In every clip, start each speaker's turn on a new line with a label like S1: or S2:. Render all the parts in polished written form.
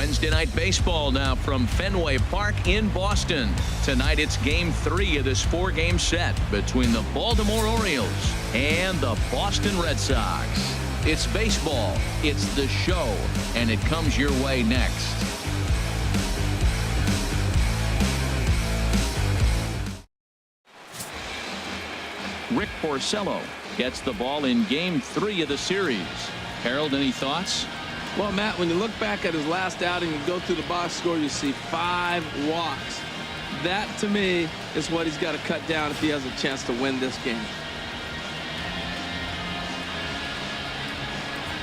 S1: Wednesday Night Baseball now from Fenway Park in Boston. Tonight it's Game 3 of this 4-game set between the Baltimore Orioles and the Boston Red Sox. It's baseball, it's the show, and it comes your way next. Rick Porcello gets the ball in Game 3 of the series. Harold, any thoughts?
S2: Well, Matt, when you look back at his last outing and go through the box score, you see 5 walks. That, to me, is what he's got to cut down if he has a chance to win this game.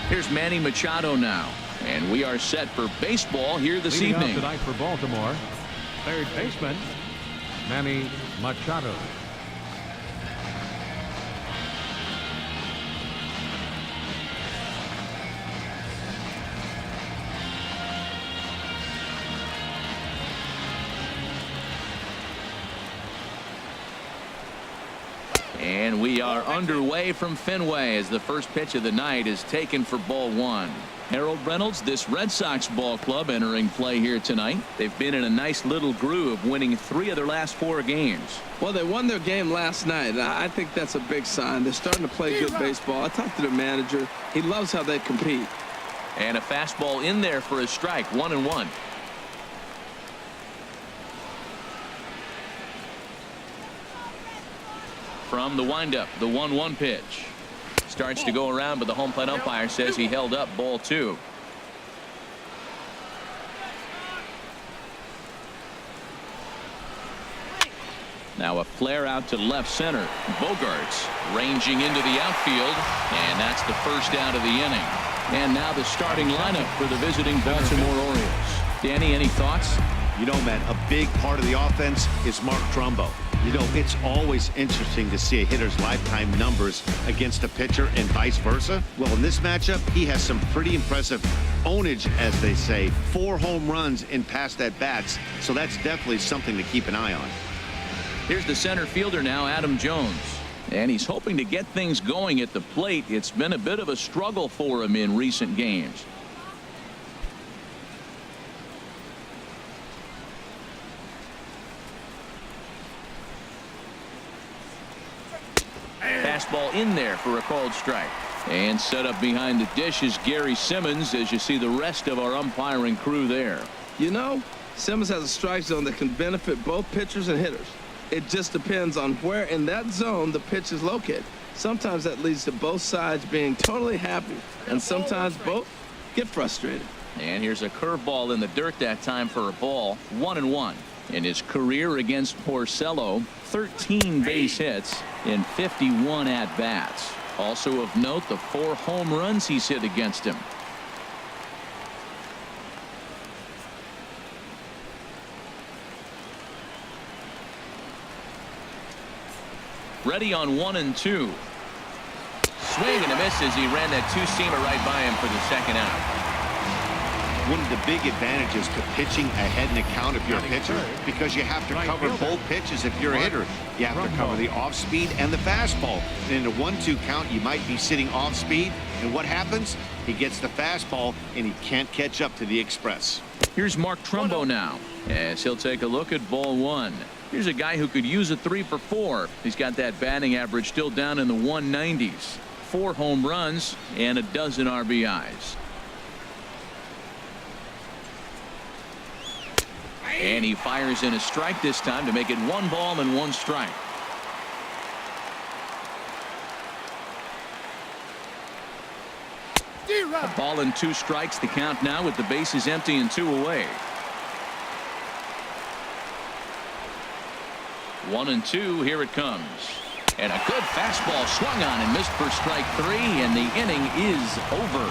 S1: Here's Manny Machado now, and we are set for baseball here this evening.
S3: Tonight for Baltimore, third baseman Manny Machado.
S1: And we are underway from Fenway as the first pitch of the night is taken for ball 1. Harold Reynolds, this Red Sox ball club entering play here tonight. They've been in a nice little groove, winning 3 of their last 4 games.
S2: Well, they won their game last night. I think that's a big sign. They're starting to play good baseball. I talked to the manager. He loves how they compete.
S1: And a fastball in there for a strike, 1-1. From the windup, the 1-1 pitch. Starts to go around, but the home plate umpire says he held up ball 2. Now a flare out to left center. Bogarts ranging into the outfield, and that's the first out of the inning. And now the starting lineup for the visiting Baltimore Orioles. Danny, any thoughts?
S4: You know, man, a big part of the offense is Mark Trumbo. You know, it's always interesting to see a hitter's lifetime numbers against a pitcher and vice versa. Well, in this matchup, he has some pretty impressive ownage, as they say. 4 home runs in past at-bats, so that's definitely something to keep an eye on.
S1: Here's the center fielder now, Adam Jones. And he's hoping to get things going at the plate. It's been a bit of a struggle for him in recent games. Fastball in there for a called strike. And set up behind the dish is Gary Simmons as you see the rest of our umpiring crew there.
S2: You know, Simmons has a strike zone that can benefit both pitchers and hitters. It just depends on where in that zone the pitch is located. Sometimes that leads to both sides being totally happy, and sometimes both get frustrated.
S1: And here's a curveball in the dirt that time for a ball. 1-1. In his career against Porcello, 13 base hits in 51 at-bats. Also of note, the 4 home runs he's hit against him. Ready on 1-2. Swing and a miss as he ran that 2-seamer right by him for the second out.
S4: One of the big advantages to pitching ahead in the count if you're a pitcher, because you have to cover both pitches if you're a hitter. You have to cover the off speed and the fastball. And in a 1-2 count, you might be sitting off speed, and what happens? He gets the fastball and he can't catch up to the express.
S1: Here's Mark Trumbo now as he'll take a look at ball 1. Here's a guy who could use a 3 for 4. He's got that batting average still down in the 190s. 4 home runs and a dozen RBIs. And he fires in a strike this time to make it 1 ball and 1 strike. A ball and 2 strikes, the count now with the bases empty and 2 away. 1-2, here it comes. And a good fastball swung on and missed for strike 3, and the inning is over.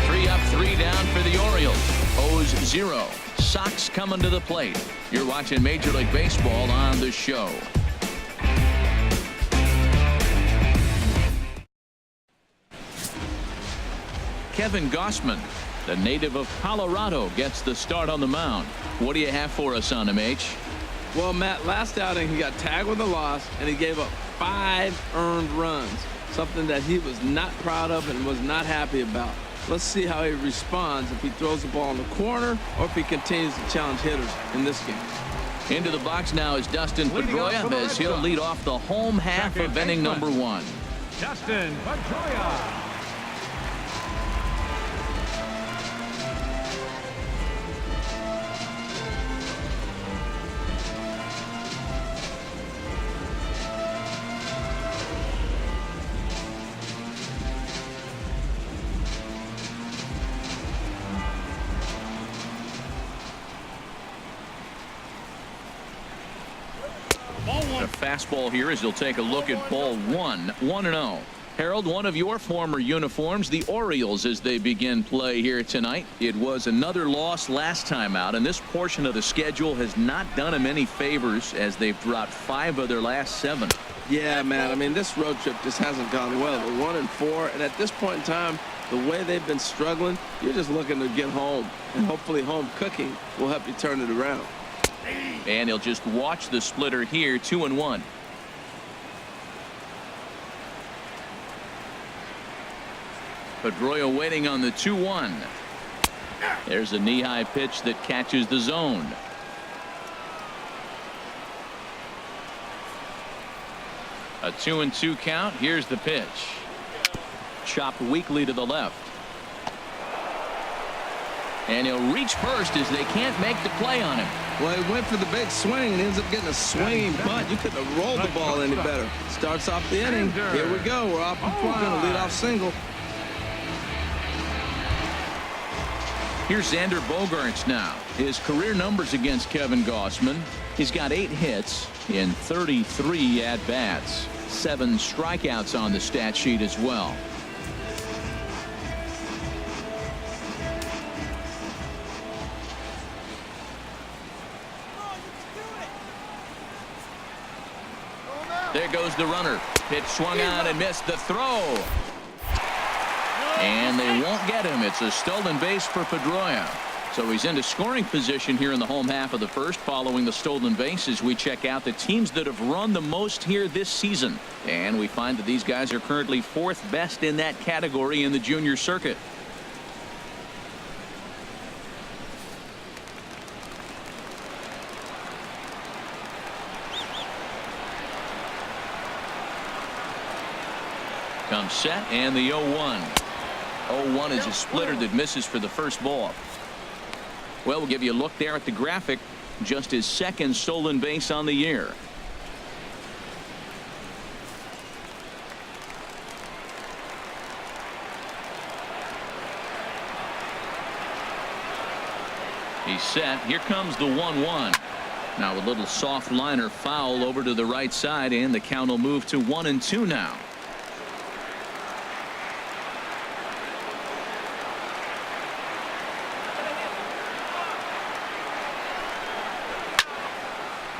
S1: 3 up, 3 down for the Orioles. O's 0. Sox coming to the plate. You're watching Major League Baseball on the show. Kevin Gausman, the native of Colorado, gets the start on the mound. What do you have for us on him, H?
S2: Well, Matt, last outing he got tagged with a loss, and he gave up 5 earned runs, something that he was not proud of and was not happy about. Let's see how he responds if he throws the ball in the corner or if he continues to challenge hitters in this game.
S1: Into the box now is Dustin Pedroia as he'll lead off the home half of inning number 1.
S3: Dustin Pedroia.
S1: A fastball here as he'll take a look at ball 1. 1-0. Harold, one of your former uniforms, the Orioles, as they begin play here tonight. It was another loss last time out, and this portion of the schedule has not done them any favors as they've dropped 5 of their last 7.
S2: Yeah, man. I mean, this road trip just hasn't gone well. They're 1-4, and at this point in time, the way they've been struggling, you're just looking to get home, and hopefully home cooking will help you turn it around.
S1: And he'll just watch the splitter here, 2-1. Pedroia waiting on the 2-1. There's a knee-high pitch that catches the zone. A 2-2 count. Here's the pitch. Chopped weakly to the left. And he'll reach first as they can't make the play on him.
S2: Well, he went for the big swing and ends up getting a swinging bunt. You couldn't have rolled the ball any better. Starts off the inning. Here we go. We're off and flying. A leadoff single.
S1: Here's Xander Bogaerts now. His career numbers against Kevin Gausman. He's got 8 hits in 33 at-bats. 7 strikeouts on the stat sheet as well. There goes the runner. Pitch swung on and missed the throw. And they won't get him. It's a stolen base for Pedroia. So he's into scoring position here in the home half of the first following the stolen base as we check out the teams that have run the most here this season. And we find that these guys are currently 4th best in that category in the junior circuit. Comes set and the 0-1. 0-1 is a splitter that misses for the first ball. Well, we'll give you a look there at the graphic. Just his 2nd stolen base on the year. He's set. Here comes the 1-1. Now a little soft liner foul over to the right side, and the count will move to 1-2 now.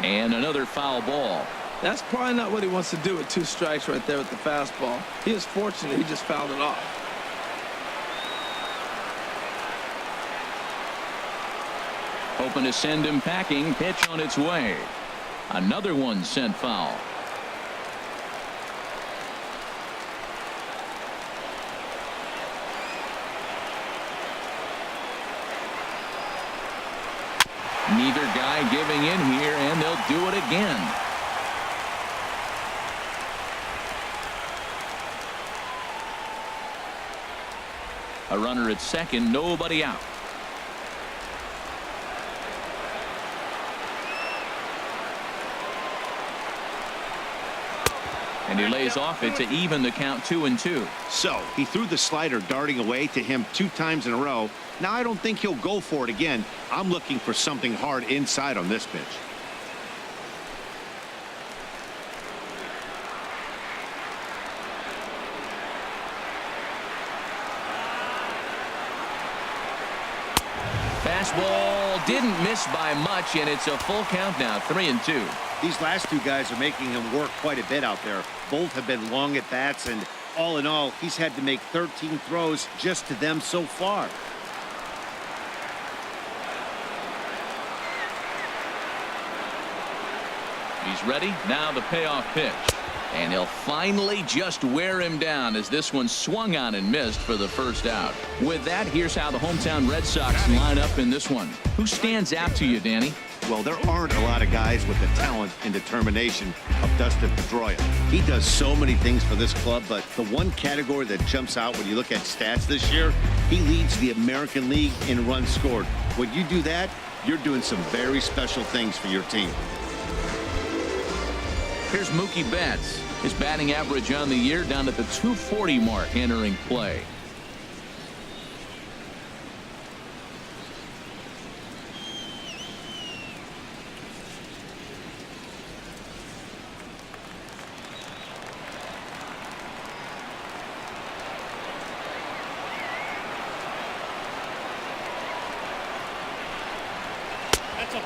S1: And another foul ball.
S2: That's probably not what he wants to do with 2 strikes right there with the fastball. He was fortunate he just fouled it off.
S1: Hoping to send him packing. Pitch on its way. Another one sent foul. Neither guy giving in here, and they'll do it again. A runner at second, nobody out. And he lays off it to even the count 2-2.
S4: So he threw the slider darting away to him 2 times in a row. Now I don't think he'll go for it again. I'm looking for something hard inside on this pitch.
S1: Fastball didn't miss by much, and it's a full count now, 3-2.
S4: These last 2 guys are making him work quite a bit out there. Both have been long at bats, and all in all, he's had to make 13 throws just to them so far.
S1: He's ready. Now the payoff pitch. And he'll finally just wear him down as this one swung on and missed for the first out. With that, here's how the hometown Red Sox line up in this one. Who stands out to you, Danny?
S4: Well, there aren't a lot of guys with the talent and determination of Dustin Pedroia. He does so many things for this club, but the one category that jumps out when you look at stats this year, he leads the American League in runs scored. When you do that, you're doing some very special things for your team.
S1: Here's Mookie Betts. His batting average on the year down at the 240 mark entering play.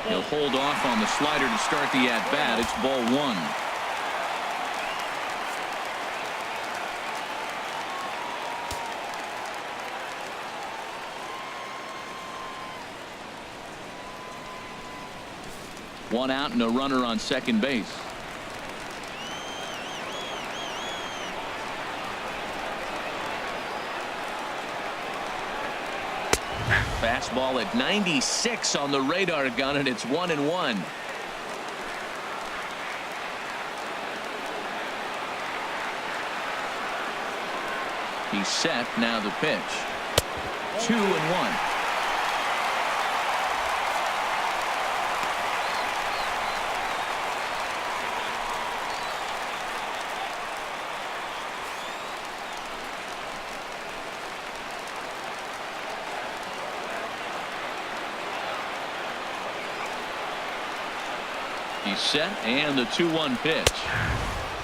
S1: He'll hold off on the slider to start the at-bat. It's ball one. One out and a runner on second base. Fastball at 96 on the radar gun, and it's 1-1. He's set. Now the pitch. 2-1. He's set, and the 2-1 pitch.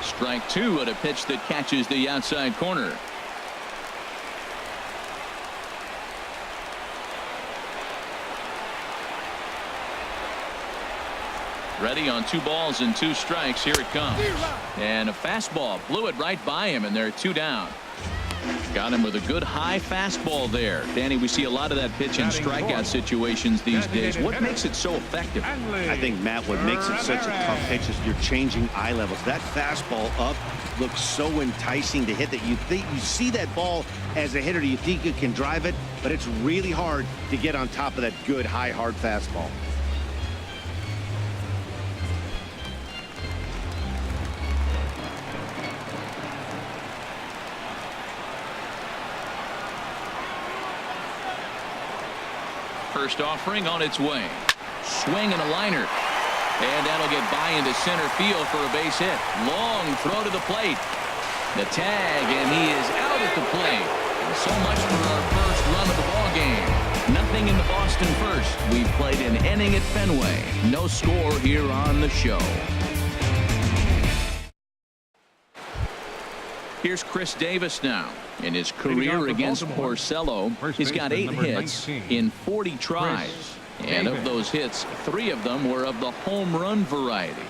S1: Strike two at a pitch that catches the outside corner. Ready on 2 balls and 2 strikes. Here it comes. And a fastball blew it right by him, and they're 2 down. Got him with a good high fastball there. Danny, we see a lot of that pitch in strikeout situations these days. What makes it so effective?
S4: I think, Matt, what makes it such a tough pitch is you're changing eye levels. That fastball up looks so enticing to hit that you think you see that ball as a hitter. You think you can drive it, but it's really hard to get on top of that good high hard fastball.
S1: First offering on its way. Swing and a liner. And that'll get by into center field for a base hit. Long throw to the plate. The tag, and he is out at the plate. So much for our first run of the ball game. Nothing in the Boston first. We've played an inning at Fenway. No score here on the show. Here's Chris Davis now. In his career against Porcello, he's got 8 hits in 40 tries. And of those hits, 3 of them were of the home run variety.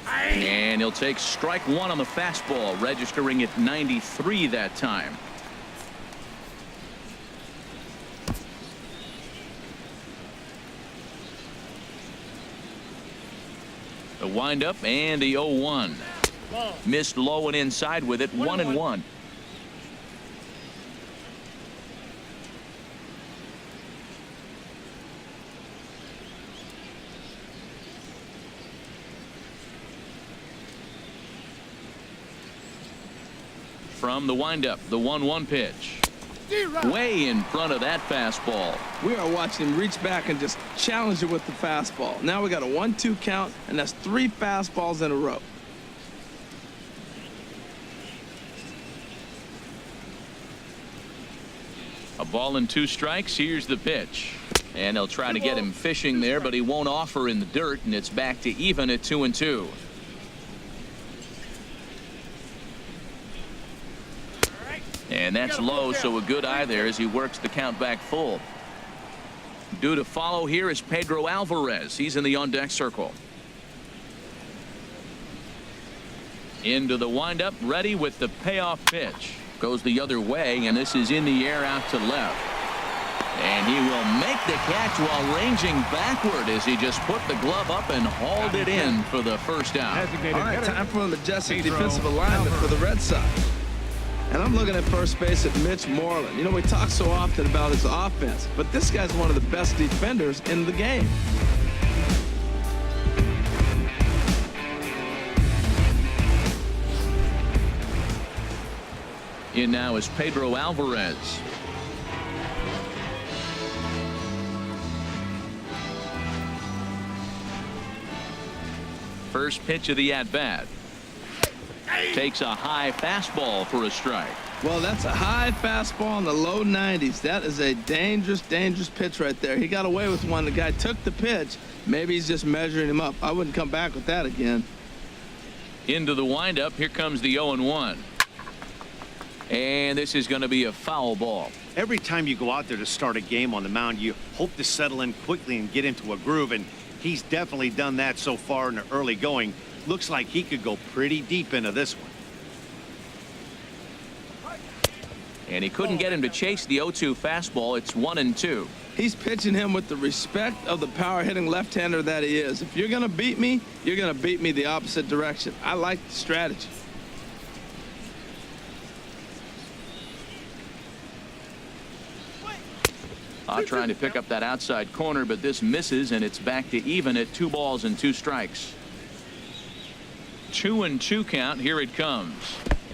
S1: And he'll take strike 1 on the fastball, registering at 93 that time. The windup and the 0-1. Missed low and inside with it. 1-1. From the windup, the 1-1 pitch. Way in front of that fastball.
S2: We are watching him reach back and just challenge it with the fastball. Now we got a 1-2 count, and that's 3 fastballs in a row.
S1: A ball and 2 strikes. Here's the pitch. And they'll try to get him fishing there, but he won't offer in the dirt, and it's back to even at 2-2. And that's low, so a good eye there as he works the count back full. Due to follow here is Pedro Alvarez. He's in the on-deck circle. Into the windup, ready with the payoff pitch. Goes the other way, and this is in the air out to left. And he will make the catch while ranging backward as he just put the glove up and hauled it in for the first out.
S2: All right, time for a majestic defensive alignment for the Red Sox. And I'm looking at first base at Mitch Moreland. You know, we talk so often about his offense, but this guy's one of the best defenders in the game.
S1: In now is Pedro Alvarez. First pitch of the at-bat. Takes a high fastball for a strike.
S2: Well, that's a high fastball in the low 90s. That is a dangerous, dangerous pitch right there. He got away with one. The guy took the pitch. Maybe he's just measuring him up. I wouldn't come back with that again.
S1: Into the windup. Here comes the 0-1. And this is going to be a foul ball.
S4: Every time you go out there to start a game on the mound, you hope to settle in quickly and get into a groove, and he's definitely done that so far in the early going. Looks like he could go pretty deep into this one.
S1: And he couldn't get him to chase the 0-2 fastball. It's 1-2.
S2: He's pitching him with the respect of the power-hitting left-hander that he is. If you're going to beat me, you're going to beat me the opposite direction. I like the strategy.
S1: Trying to pick up that outside corner, but this misses, and it's back to even at 2 balls and 2 strikes. 2-2 count. Here it comes.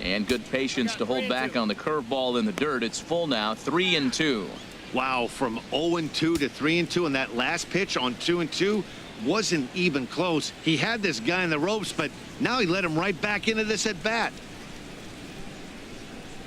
S1: And good patience to hold back on the curveball in the dirt. It's full now, 3-2.
S4: Wow, from 0-2 to 3-2, and that last pitch on 2-2 wasn't even close. He had this guy in the ropes, but now he let him right back into this at bat.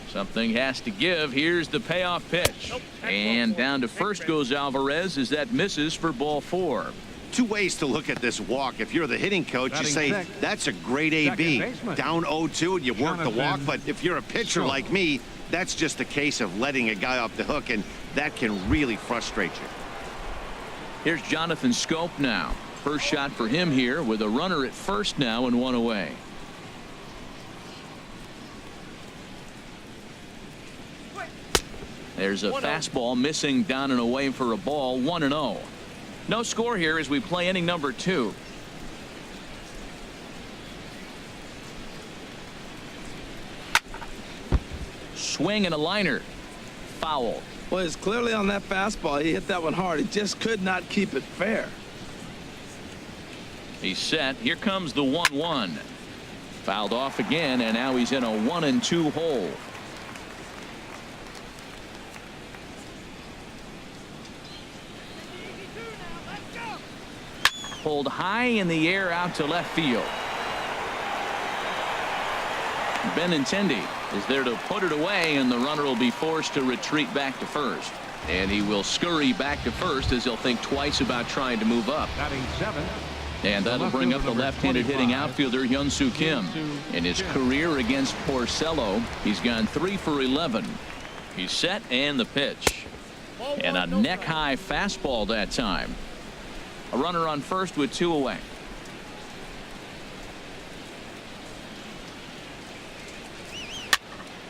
S1: Something has to give. Here's the payoff pitch. And down to first goes Alvarez as that misses for ball 4.
S4: Two ways to look at this walk. If you're the hitting coach, you say that's a great AB. Down 0-2 and you work the walk. But if you're a pitcher like me, that's just a case of letting a guy off the hook, and that can really frustrate you.
S1: Here's Jonathan Scope now. First shot for him here with a runner at first now and 1 away. There's a fastball missing down and away for a ball. 1-0. No score here as we play inning number 2. Swing and a liner. Foul.
S2: Well, it's clearly on that fastball. He hit that one hard. He just could not keep it fair.
S1: He's set. Here comes the 1-1. Fouled off again, and now he's in a 1-2 hole. Pulled high in the air out to left field. Benintendi is there to put it away, and the runner will be forced to retreat back to first. And he will scurry back to first as he'll think twice about trying to move up. And that'll bring up the left-handed hitting outfielder Hyun-Soo Kim. In his career against Porcello, he's gone 3 for 11. He's set, and the pitch. And a neck-high fastball that time. A runner on first with 2 away.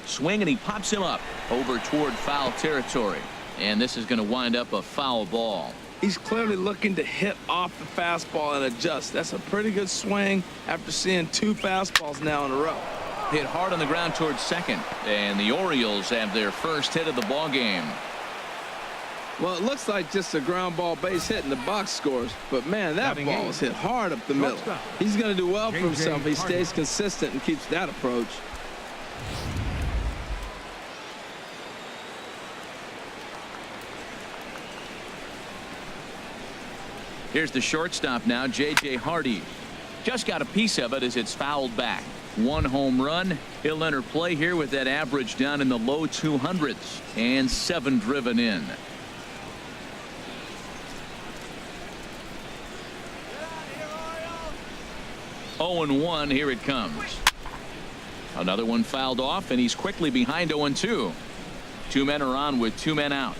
S1: Swing, and he pops him up over toward foul territory. And this is going to wind up a foul ball.
S2: He's clearly looking to hit off the fastball and adjust. That's a pretty good swing after seeing 2 fastballs now in a row.
S1: Hit hard on the ground towards second. And the Orioles have their first hit of the ball game.
S2: Well, it looks like just a ground ball base hit in the box scores, but man, that ball is hit hard up the middle. He's going to do well for himself if he stays consistent and keeps that approach.
S1: Here's the shortstop now, J.J. Hardy. Just got a piece of it as it's fouled back. 1 home run. He'll enter play here with that average down in the low 200s and 7 driven in. Oh, 0-1. Here it comes. Another one fouled off, and he's quickly behind 0-2. 2 men are on with 2 men out.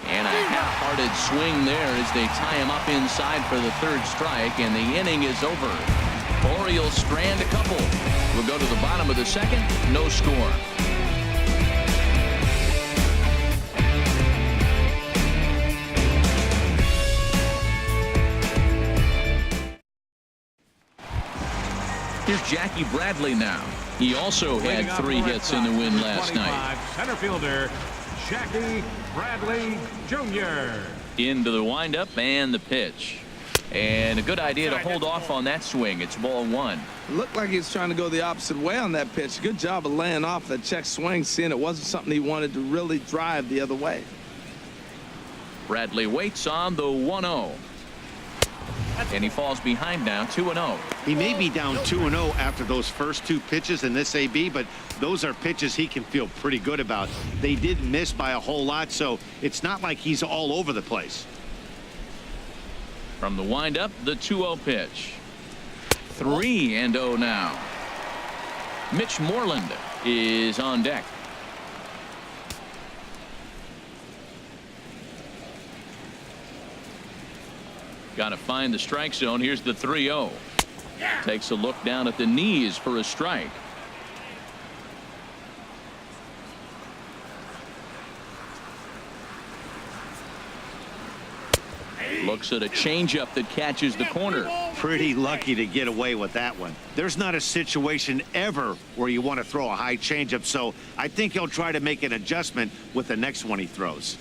S1: And a half-hearted swing there as they tie him up inside for the 3rd strike, and the inning is over. Orioles strand a couple. We'll go to the bottom of the second. No score. Here's Jackie Bradley now. He also had 3 hits in the win last night.
S3: Center fielder Jackie Bradley Jr.
S1: Into the windup and the pitch. And a good idea to hold off on that swing. It's ball 1.
S2: Looked like he was trying to go the opposite way on that pitch. Good job of laying off that check swing, seeing it wasn't something he wanted to really drive the other way.
S1: Bradley waits on the 1-0. And he falls behind now, 2-0.
S4: He may be down 2-0 after those first 2 pitches in this AB, but those are pitches he can feel pretty good about. They did miss by a whole lot, so it's not like he's all over the place.
S1: From the windup, the 2-0 pitch. 3-0 now. Mitch Moreland is on deck. Got to find the strike zone. Here's the 3-0. Takes a look down at the knees for a strike. Looks at a changeup that catches the corner.
S4: Pretty lucky to get away with that one. There's not a situation ever where you want to throw a high changeup, so I think he'll try to make an adjustment with the next one he throws.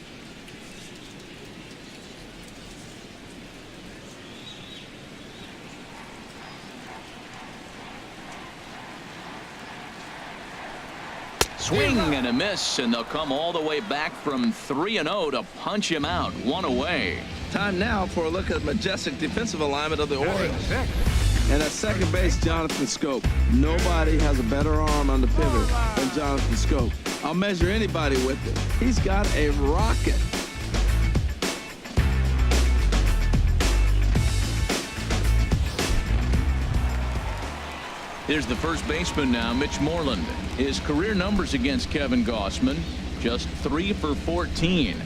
S1: Swing and a miss, and they'll come all the way back from 3-0 to punch him out. 1 away.
S2: Time now for a look at the majestic defensive alignment of the Orioles. And at second base, Jonathan Scope. Nobody has a better arm on the pivot than Jonathan Scope. I'll measure anybody with it. He's got a rocket.
S1: Here's the first baseman now, Mitch Moreland. His career numbers against Kevin Gausman, just 3 for 14.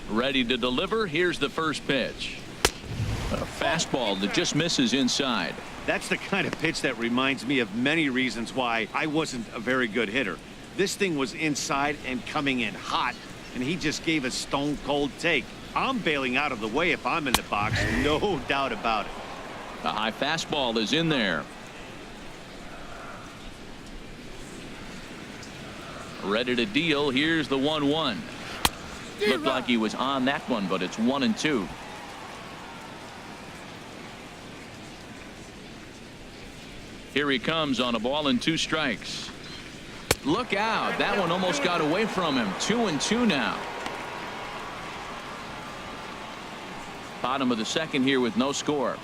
S1: Ready to deliver. Here's the first pitch. A fastball that just misses inside.
S4: That's the kind of pitch that reminds me of many reasons why I wasn't a very good hitter. This thing was inside and coming in hot, and he just gave a stone-cold take. I'm bailing out of the way if I'm in the box, no doubt about it.
S1: A high fastball is in there. Ready to deal. Here's the 1-1. Looked like he was on that one, but it's 1-2. Here he comes on a ball and 2 strikes. Look out. That one almost got away from him. 2-2 now. Bottom of the second here with no score.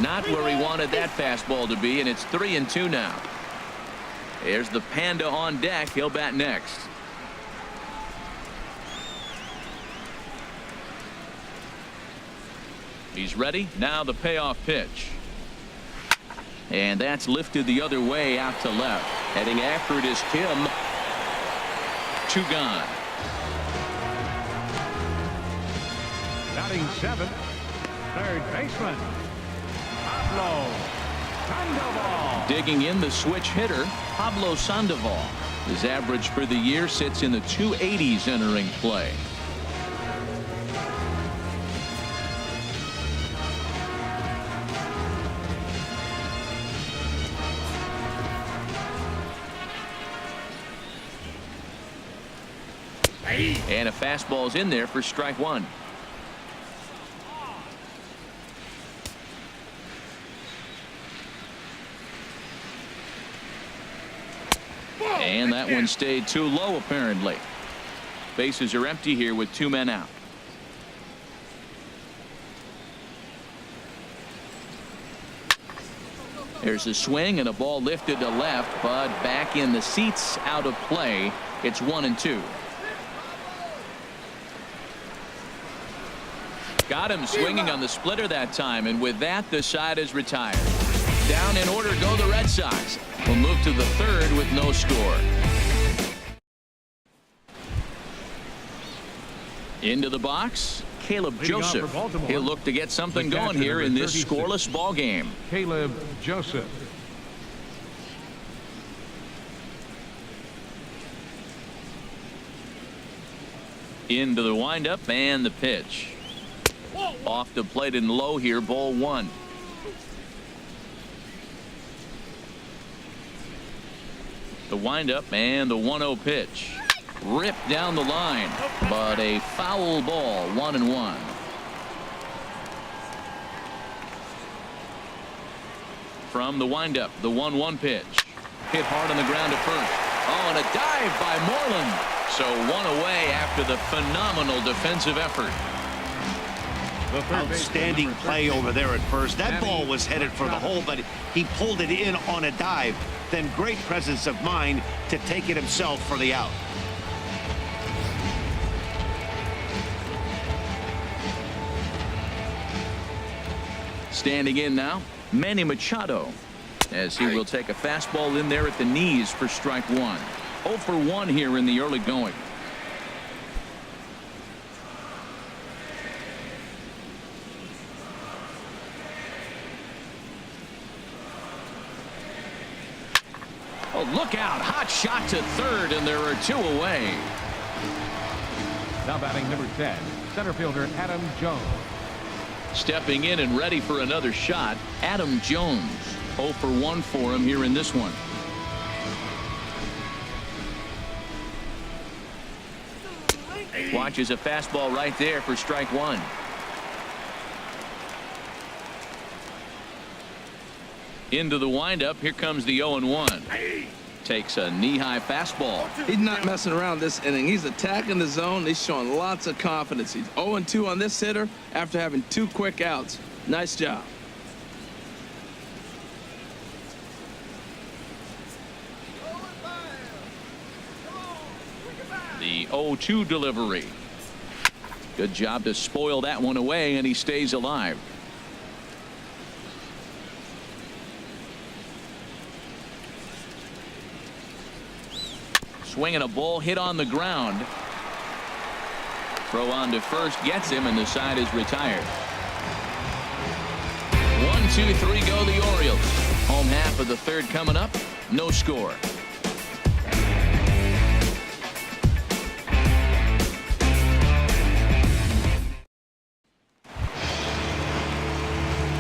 S1: Not where he wanted that fastball to be, and it's 3-2 now. There's the Panda on deck. He'll bat next. He's ready. Now the payoff pitch. And that's lifted the other way out to left. Heading after it is Kim. 2 gone.
S3: Batting 7th, third baseman Pablo Sandoval.
S1: Digging in, the switch hitter Pablo Sandoval. His average for the year sits in the 280s entering play. And a fastball's in there for strike 1. And that one stayed too low, apparently. Bases are empty here with 2 men out. There's a swing and a ball lifted to left, but back in the seats, out of play. It's 1-2. Got him swinging on the splitter that time, and with that, the side is retired. Down in order go the Red Sox. We'll move to the third with no score. Into the box, Caleb
S3: Leading off
S1: Joseph.
S3: for Baltimore,
S1: He'll look to get something
S3: the
S1: going
S3: catcher,
S1: here in
S3: number
S1: this
S3: 36,
S1: scoreless ball game.
S3: Caleb Joseph.
S1: Into the windup and the pitch. Off the plate and low here, ball one. The windup and the 1-0 pitch. Ripped down the line, but a foul ball, 1-1. From the windup, the 1-1 pitch. Hit hard on the ground at first. Oh, and a dive by Moreland. So one away after the phenomenal defensive effort.
S4: Outstanding play over there at first. That ball was headed for the hole, but he pulled it in on a dive. Then great presence of mind to take it himself for the out.
S1: Standing in now, Manny Machado, as he will take a fastball in there at the knees for strike one. 0 for 1 here in the early going. Oh, look out. Hot shot to third, and there are 2 away.
S3: Now batting number 10, center fielder Adam Jones.
S1: Stepping in and ready for another shot, Adam Jones. 0 for 1 for him here in this one. Watches a fastball right there for strike one. Into the windup. Here comes the 0-1. Takes a knee-high fastball.
S2: He's not messing around this inning. He's attacking the zone. He's showing lots of confidence. He's 0-2 on this hitter after having 2 quick outs. Nice job.
S1: The 0-2 delivery. Good job to spoil that one away, and he stays alive. Swinging a ball hit on the ground. Throw on to first gets him, and the side is retired. 1, 2, 3 go the Orioles. Home half of the third coming up. No score.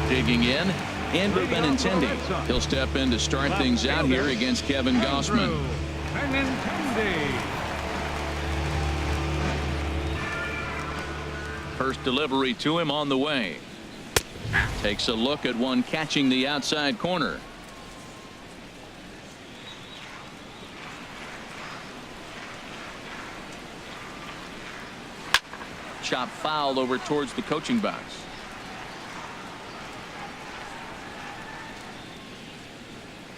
S1: Digging in, Andrew Benintendi. He'll step in to start things out here against Kevin Gossman. First delivery to him on the way. Takes a look at one catching the outside corner. Chop foul over towards the coaching box.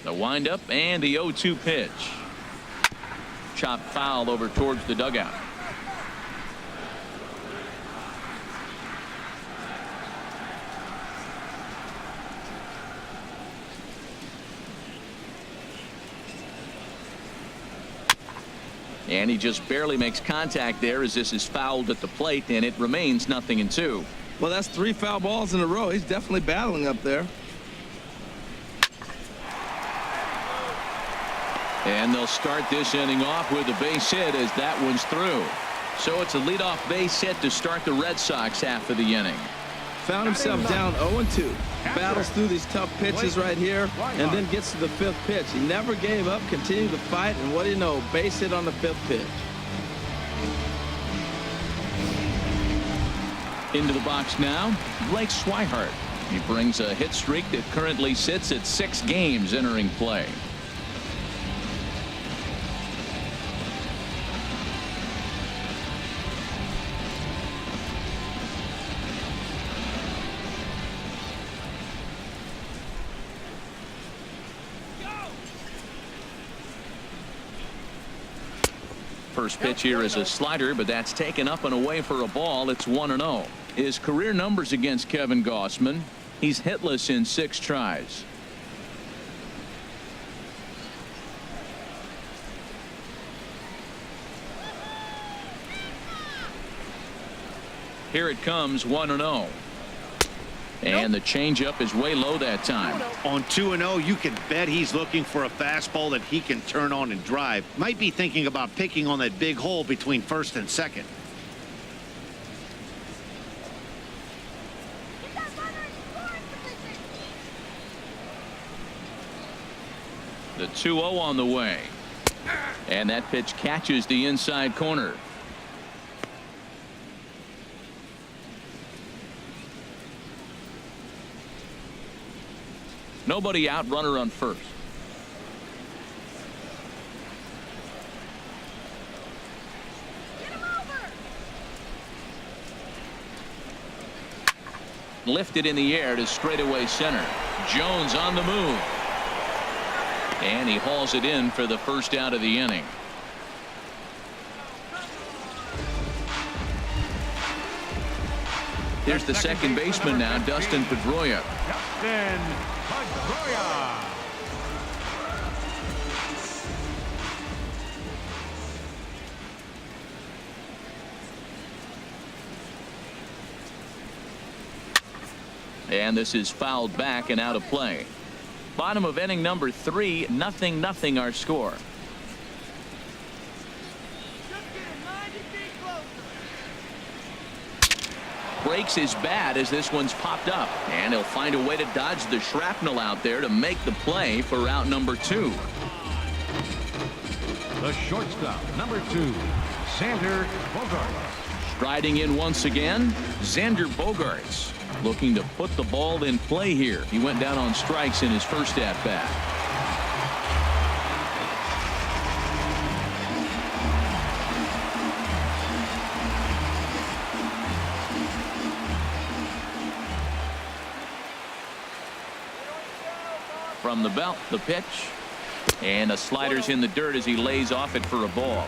S1: The windup and the 0-2 pitch. Chop foul over towards the dugout. And he just barely makes contact there as this is fouled at the plate, and it remains 0-2.
S2: Well, that's 3 foul balls in a row. He's definitely battling up there.
S1: And they'll start this inning off with a base hit as that one's through. So it's a leadoff base hit to start the Red Sox half of the inning.
S2: Found himself down 0-2. Battles through these tough pitches right here and then gets to the 5th pitch. He never gave up, continued to fight, and what do you know, base hit on the 5th pitch.
S1: Into the box now, Blake Swihart. He brings a hit streak that currently sits at 6 games entering play. First pitch here is a slider, but that's taken up and away for a ball. It's 1-0. His career numbers against Kevin Gossman, he's hitless in 6 tries. Here it comes, 1-0. And the changeup is way low that time.
S4: On 2-0, you can bet he's looking for a fastball that he can turn on and drive. Might be thinking about picking on that big hole between first and second.
S1: The 2-0 on the way. And that pitch catches the inside corner. Nobody out, runner on first. Lifted in the air to straightaway center. Jones on the move. And he hauls it in for the first out of the inning. Here's the second baseman now, Dustin Pedroia.
S3: Dustin Pedroia.
S1: And this is fouled back and out of play. Bottom of inning number 3, 0-0 our score. Breaks his bat as this one's popped up, and he'll find a way to dodge the shrapnel out there to make the play for out number 2.
S3: The shortstop, number 2, Xander Bogaerts.
S1: Striding in once again, Xander Bogaerts, looking to put the ball in play here. He went down on strikes in his first at bat. From the belt, the pitch, and a slider's in the dirt as he lays off it for a ball.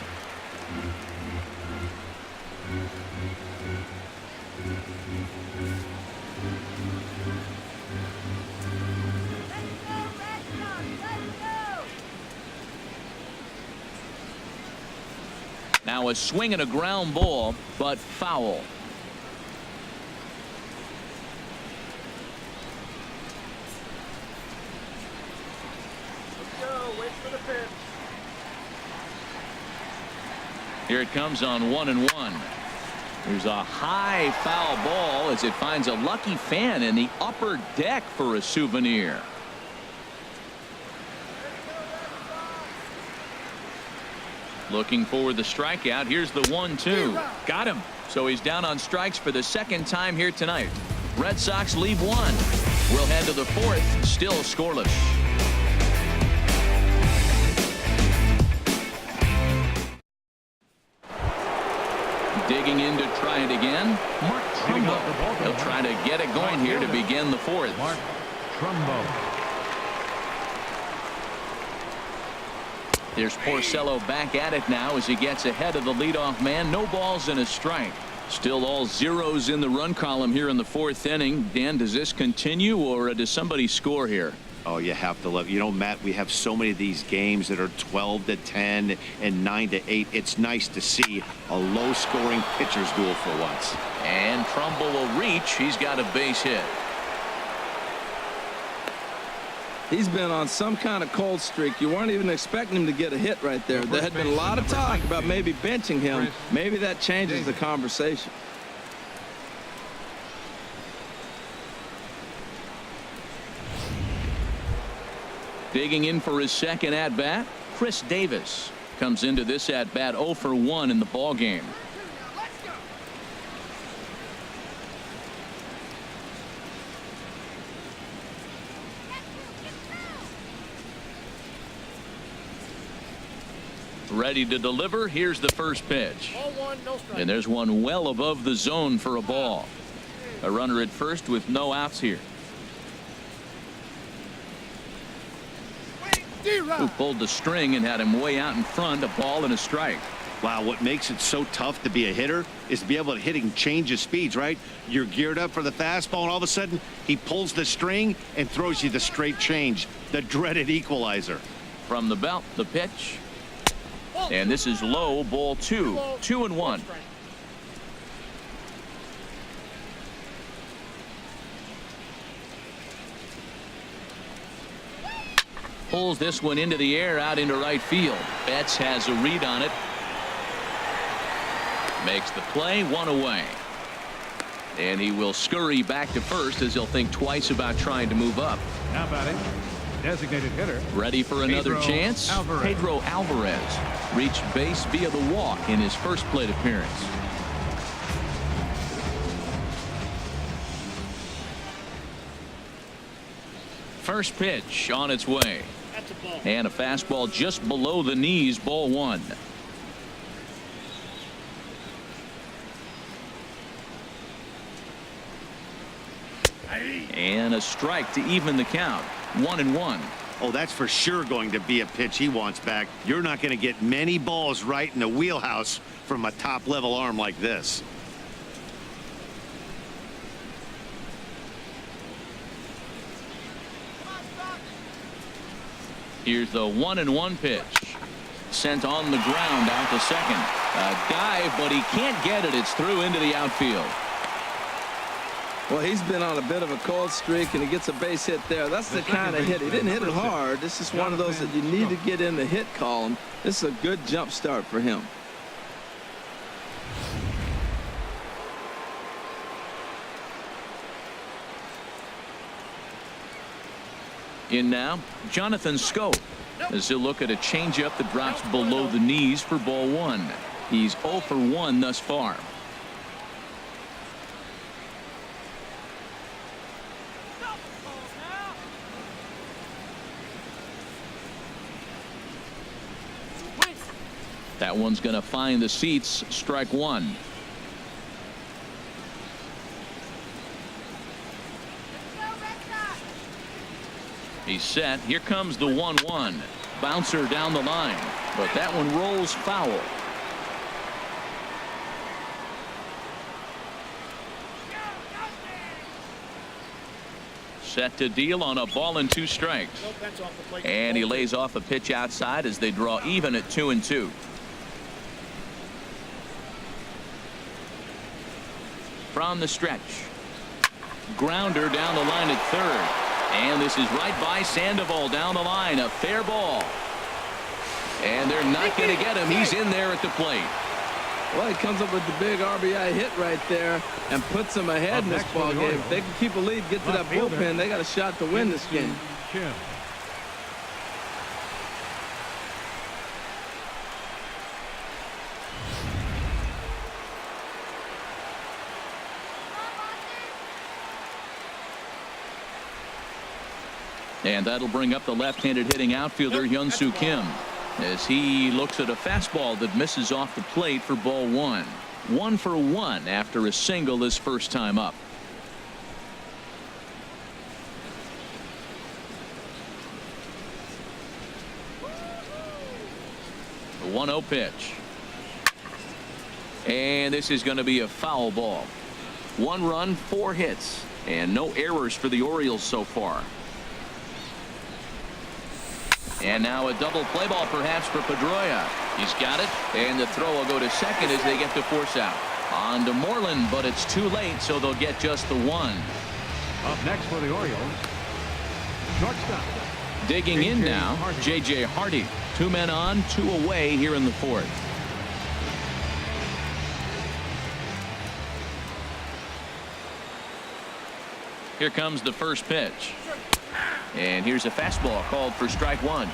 S1: Now a swing and a ground ball, but foul. Here it comes on 1-1. There's a high foul ball as it finds a lucky fan in the upper deck for a souvenir. Looking for the strikeout. Here's the 1-2. Got him. So he's down on strikes for the second time here tonight. Red Sox leave 1. We'll head to the 4th, still scoreless. Digging in to try it again. Mark Trumbo. He'll try to get it going here to begin the 4th.
S3: Mark Trumbo.
S1: There's Porcello back at it now as he gets ahead of the leadoff man. No balls and a strike. Still all zeros in the run column here in the 4th inning. Dan, does this continue or does somebody score here?
S4: Oh, you have to love. You know, Matt, we have so many of these games that are 12-10 and 9-8. It's nice to see a low-scoring pitcher's duel for once.
S1: And Trumbo will reach. He's got a base hit.
S2: He's been on some kind of cold streak. You weren't even expecting him to get a hit right there. There had been a lot of talk about maybe benching him. Maybe that changes the conversation.
S1: Digging in for his second at-bat, Chris Davis comes into this at-bat 0 for 1 in the ball game. Ready to deliver. Here's the first pitch. And there's one well above the zone for a ball. A runner at first with no outs here. Who pulled the string and had him way out in front. A ball and a strike.
S4: Wow, what makes it so tough to be a hitter is to be able to hit and change his speeds, right? You're geared up for the fastball, and all of a sudden, he pulls the string and throws you the straight change, the dreaded equalizer.
S1: From the belt, the pitch. And this is low, ball 2. 2-1. Pulls this one into the air out into right field. Betts has a read on it. Makes the play, 1 away. And he will scurry back to first as he'll think twice about trying to move up.
S3: Now batting, designated hitter.
S1: Ready for another chance. Pedro Alvarez reached base via the walk in his first plate appearance. First pitch on its way. And a fastball just below the knees, ball 1. And a strike to even the count. 1-1.
S4: Oh, that's for sure going to be a pitch he wants back. You're not going to get many balls right in the wheelhouse from a top-level arm like this.
S1: Here's the 1-1 pitch. Sent on the ground out to second. A dive, but he can't get it. It's through into the outfield.
S2: Well, he's been on a bit of a cold streak, and he gets a base hit there. That's the kind of hit. He didn't hit it hard. This is one of those that you need to get in the hit column. This is a good jump start for him.
S1: In now, Jonathan Scope as he'll look at a changeup that drops below the knees for ball 1. He's 0 for 1 thus far. That one's going to find the seats. Strike 1. He's set. Here comes the 1-1. Bouncer down the line, but that one rolls foul. Set to deal on a ball and 2 strikes. And he lays off a pitch outside as they draw even at 2-2. From the stretch. Grounder down the line at third. And this is right by Sandoval down the line. A fair ball. And they're not going to get him. He's in there at the plate.
S2: Well, he comes up with the big RBI hit right there and puts them ahead in this ball game. If they can keep a lead, get to that bullpen, they got a shot to win this game.
S1: And that'll bring up the left-handed hitting outfielder Hyun-Soo Kim as he looks at a fastball that misses off the plate for ball 1. 1 for 1 after a single his first time up. The 1-0 pitch. And this is going to be a foul ball. 1 run, 4 hits, and no errors for the Orioles so far. And now a double play ball perhaps for Pedroia. He's got it, and the throw will go to second as they get the force out. On to Moreland, but it's too late, so they'll get just the 1.
S3: Up next for the Orioles, shortstop.
S1: Digging in now, J.J. Hardy. 2 men on, 2 away here in the 4th. Here comes the first pitch. And here's a fastball called for strike 1.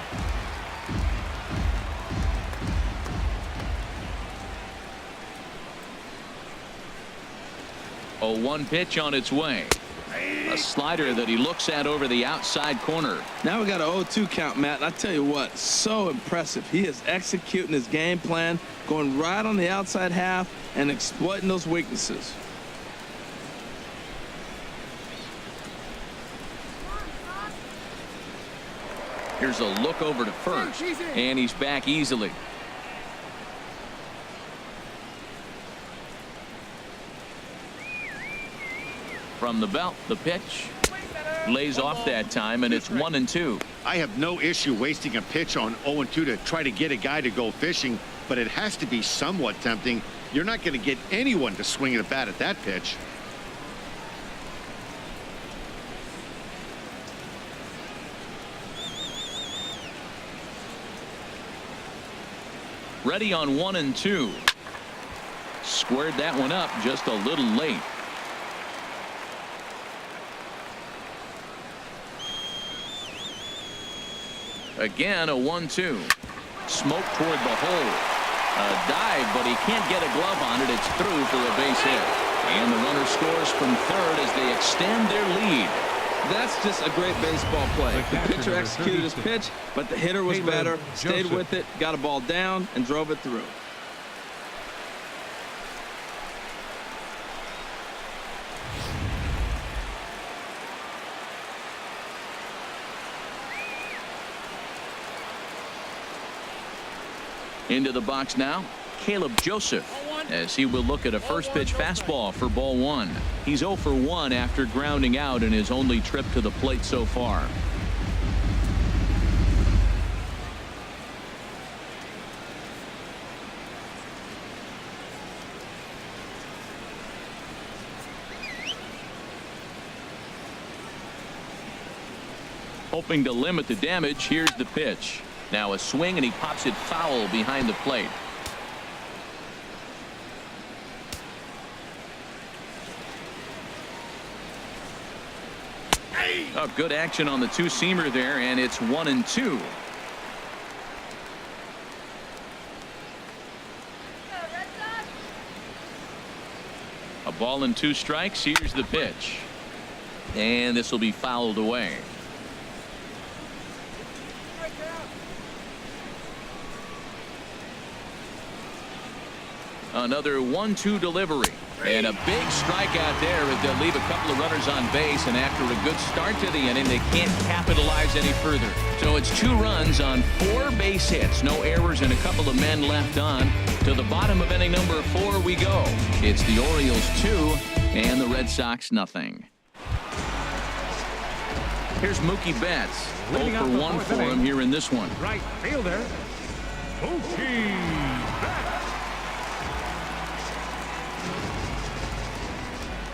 S1: A 1 pitch on its way. A slider that he looks at over the outside corner.
S2: Now we got an 0-2 count, Matt. And I tell you what, so impressive. He is executing his game plan, going right on the outside half and exploiting those weaknesses.
S1: Here's a look over to first, and he's back easily. From the belt, the pitch lays off that time, and it's 1-2.
S4: I have no issue wasting a pitch on 0-2 to try to get a guy to go fishing, but it has to be somewhat tempting. You're not going to get anyone to swing at a bat at that pitch.
S1: Ready on 1-2. Squared that one up just a little late. Again, a 1-2. Smoke toward the hole. A dive, but he can't get a glove on it. It's through for a base hit. And the runner scores from third as they extend their lead.
S2: That's just a great baseball play. The pitcher executed his pitch, but the hitter was better, stayed with it, got a ball down, and drove it through.
S1: Into the box now, Caleb Joseph, as he will look at a first pitch fastball for ball one. He's 0 for 1 after grounding out in his only trip to the plate so far. Hoping to limit the damage, here's the pitch. Now a swing, and he pops it foul behind the plate. Oh, good action on the two-seamer there, and it's 1-2. A ball and 2 strikes. Here's the pitch. And this will be fouled away. Another 1-2 delivery. And a big strikeout there as they'll leave a couple of runners on base. And after a good start to the inning, they can't capitalize any further. So it's 2 runs on 4 base hits. No errors and a couple of men left on. To the bottom of inning number 4 we go. It's the Orioles 2 and the Red Sox nothing. Here's Mookie Betts. 0 for 1 for him here in this one.
S3: Right fielder, Mookie Betts.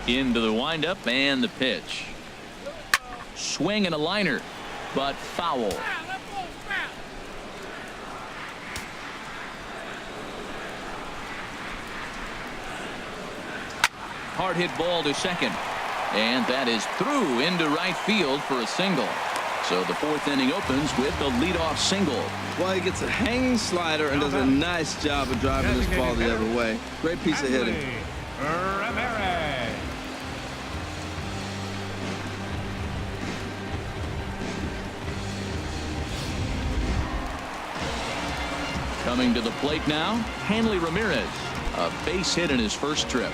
S1: Into the windup and the pitch. Swing and a liner, but foul. Hard hit ball to second. And that is through into right field for a single. So the 4th inning opens with a leadoff single.
S2: Well, he gets a hanging slider and does a nice job of driving this ball the other way. Great piece of hitting.
S1: Coming to the plate now, Hanley Ramirez. A base hit in his first trip.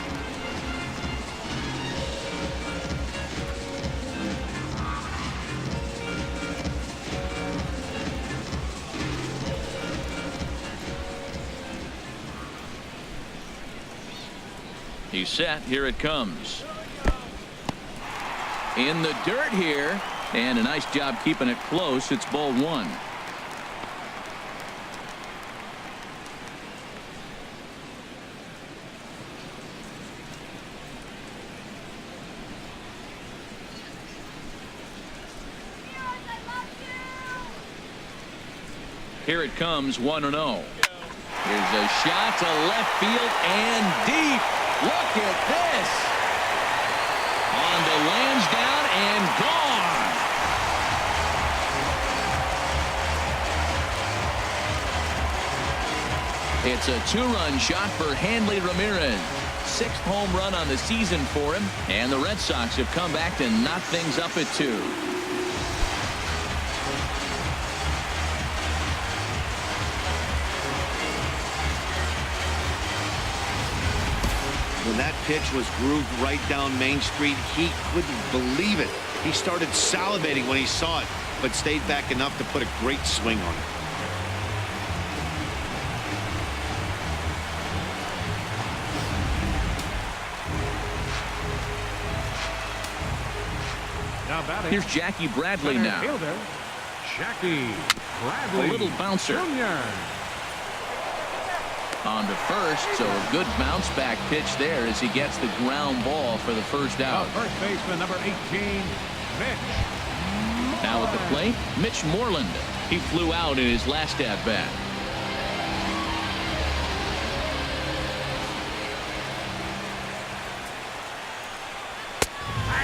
S1: He's set. Here it comes. In the dirt here, and a nice job keeping it close. It's ball 1. Here it comes, 1-0. Here's a shot to left field and deep. Look at this. On to Lansdowne and gone. It's a 2-run shot for Hanley Ramirez. 6th home run on the season for him, and the Red Sox have come back to knock things up at 2.
S4: When that pitch was grooved right down Main Street, he couldn't believe it. He started salivating when he saw it, but stayed back enough to put a great swing on it.
S1: Here's Jackie Bradley now.
S3: Fielder, Jackie Bradley.
S1: A little bouncer.
S3: Jr.
S1: On to first, so a good bounce back pitch there as he gets the ground ball for the first out.
S3: First baseman number 18, Mitch.
S1: Now at the plate, Mitch Moreland. He flew out in his last at bat.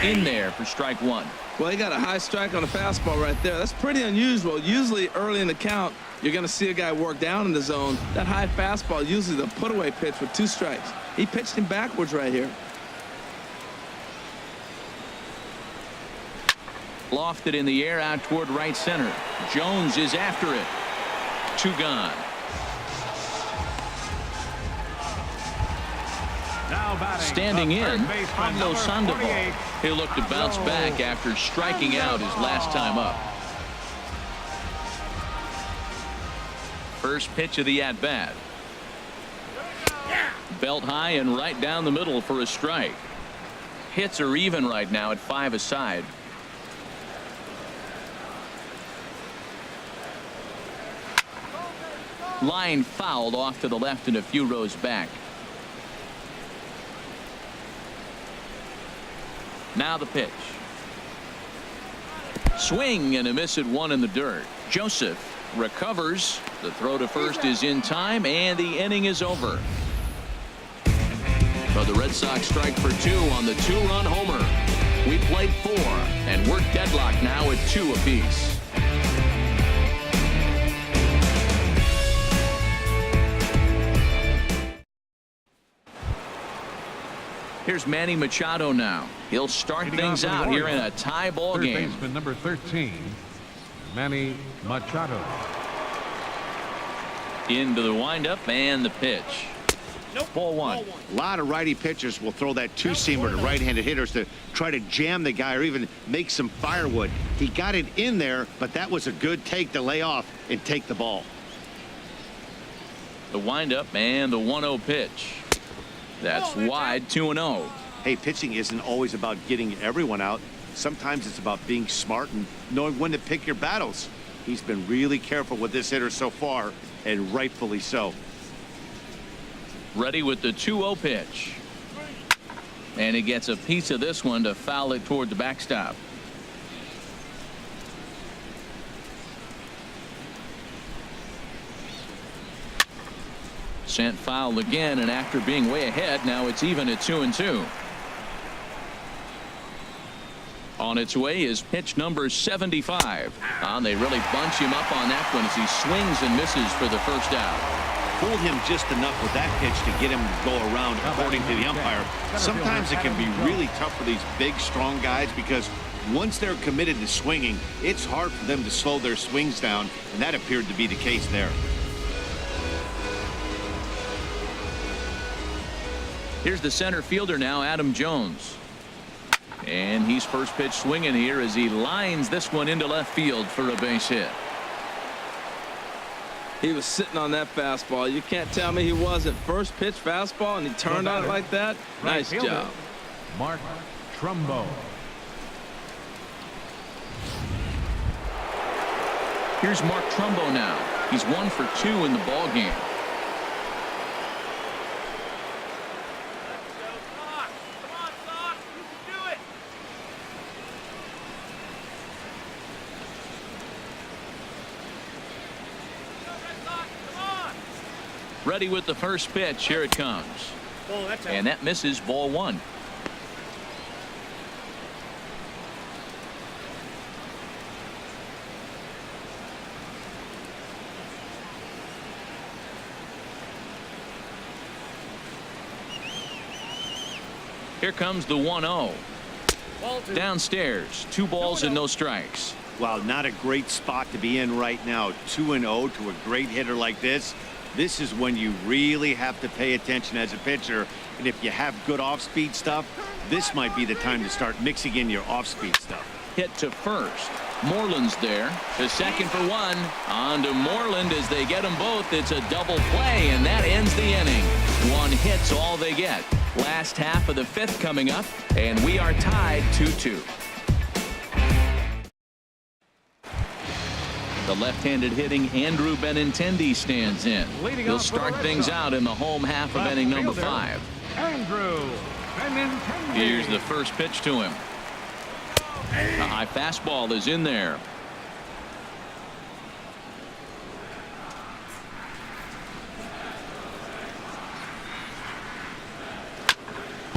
S1: in there for strike one.
S2: Well, he got a high strike on the fastball right there. That's pretty unusual. Usually early in the count, you're going to see a guy work down in the zone. That high fastball, usually the put-away pitch with 2 strikes. He pitched him backwards right here.
S1: Lofted in the air out toward right center. Jones is after it. 2 gone.
S3: Now batting,
S1: Standing
S3: the
S1: in,
S3: third baseman,
S1: Pablo
S3: number
S1: Sandoval.
S3: 48.
S1: He'll look to bounce back after striking out his last time up. First pitch of the at-bat. Belt high and right down the middle for a strike. Hits are even right now at 5 aside. Line fouled off to the left and a few rows back. Now the pitch. Swing and a miss at 1 in the dirt. Joseph recovers. The throw to first is in time and the inning is over. So the Red Sox strike for 2 on the 2-run homer. We played 4 and we're deadlocked now at 2 apiece. Here's Manny Machado now. He'll start things out here in a tie ball game.
S3: Third baseman number 13, Manny Machado.
S1: Into the windup and the pitch. Ball 1.
S4: A lot of righty pitchers will throw that 2-seamer to right-handed hitters to try to jam the guy or even make some firewood. He got it in there, but that was a good take to lay off and take the ball.
S1: The windup and the 1-0 pitch. That's wide. 2-0.
S4: Hey, pitching isn't always about getting everyone out. Sometimes it's about being smart and knowing when to pick your battles. He's been really careful with this hitter so far, and rightfully so.
S1: Ready with the 2-0 pitch. And he gets a piece of this one to foul it toward the backstop. Sent foul again, and after being way ahead, now it's even at 2-2. On its way is pitch number 75. They really bunch him up on that one as he swings and misses for the first out.
S4: Fooled him just enough with that pitch to get him to go around, according to the umpire. Sometimes it can be really tough for these big, strong guys because once they're committed to swinging, it's hard for them to slow their swings down, and that appeared to be the case there.
S1: Here's the center fielder now, Adam Jones. And he's first pitch swinging here as he lines this one into left field for a base hit.
S2: He was sitting on that fastball. You can't tell me he wasn't. First pitch fastball and he turned on it like that. Nice job.
S3: Mark Trumbo.
S1: Here's Mark Trumbo now. He's 1 for 2 in the ball game. Ready with the first pitch. Here it comes. And that misses. Ball 1. Here comes the 1-0. Downstairs. 2 balls and no strikes.
S4: Well, not a great spot to be in right now. 2-0 to a great hitter like this. This is when you really have to pay attention as a pitcher. And if you have good off-speed stuff, this might be the time to start mixing in your off-speed stuff.
S1: Hit to first. Moreland's there. To second for 1. On to Moreland as they get them both. It's a double play, and that ends the inning. 1 hit's all they get. Last half of the 5th coming up, and we are tied 2-2. The left-handed hitting Andrew Benintendi stands in. He'll start things out in the home half of inning number 5.
S3: Andrew Benintendi.
S1: Here's the first pitch to him. A high fastball is in there.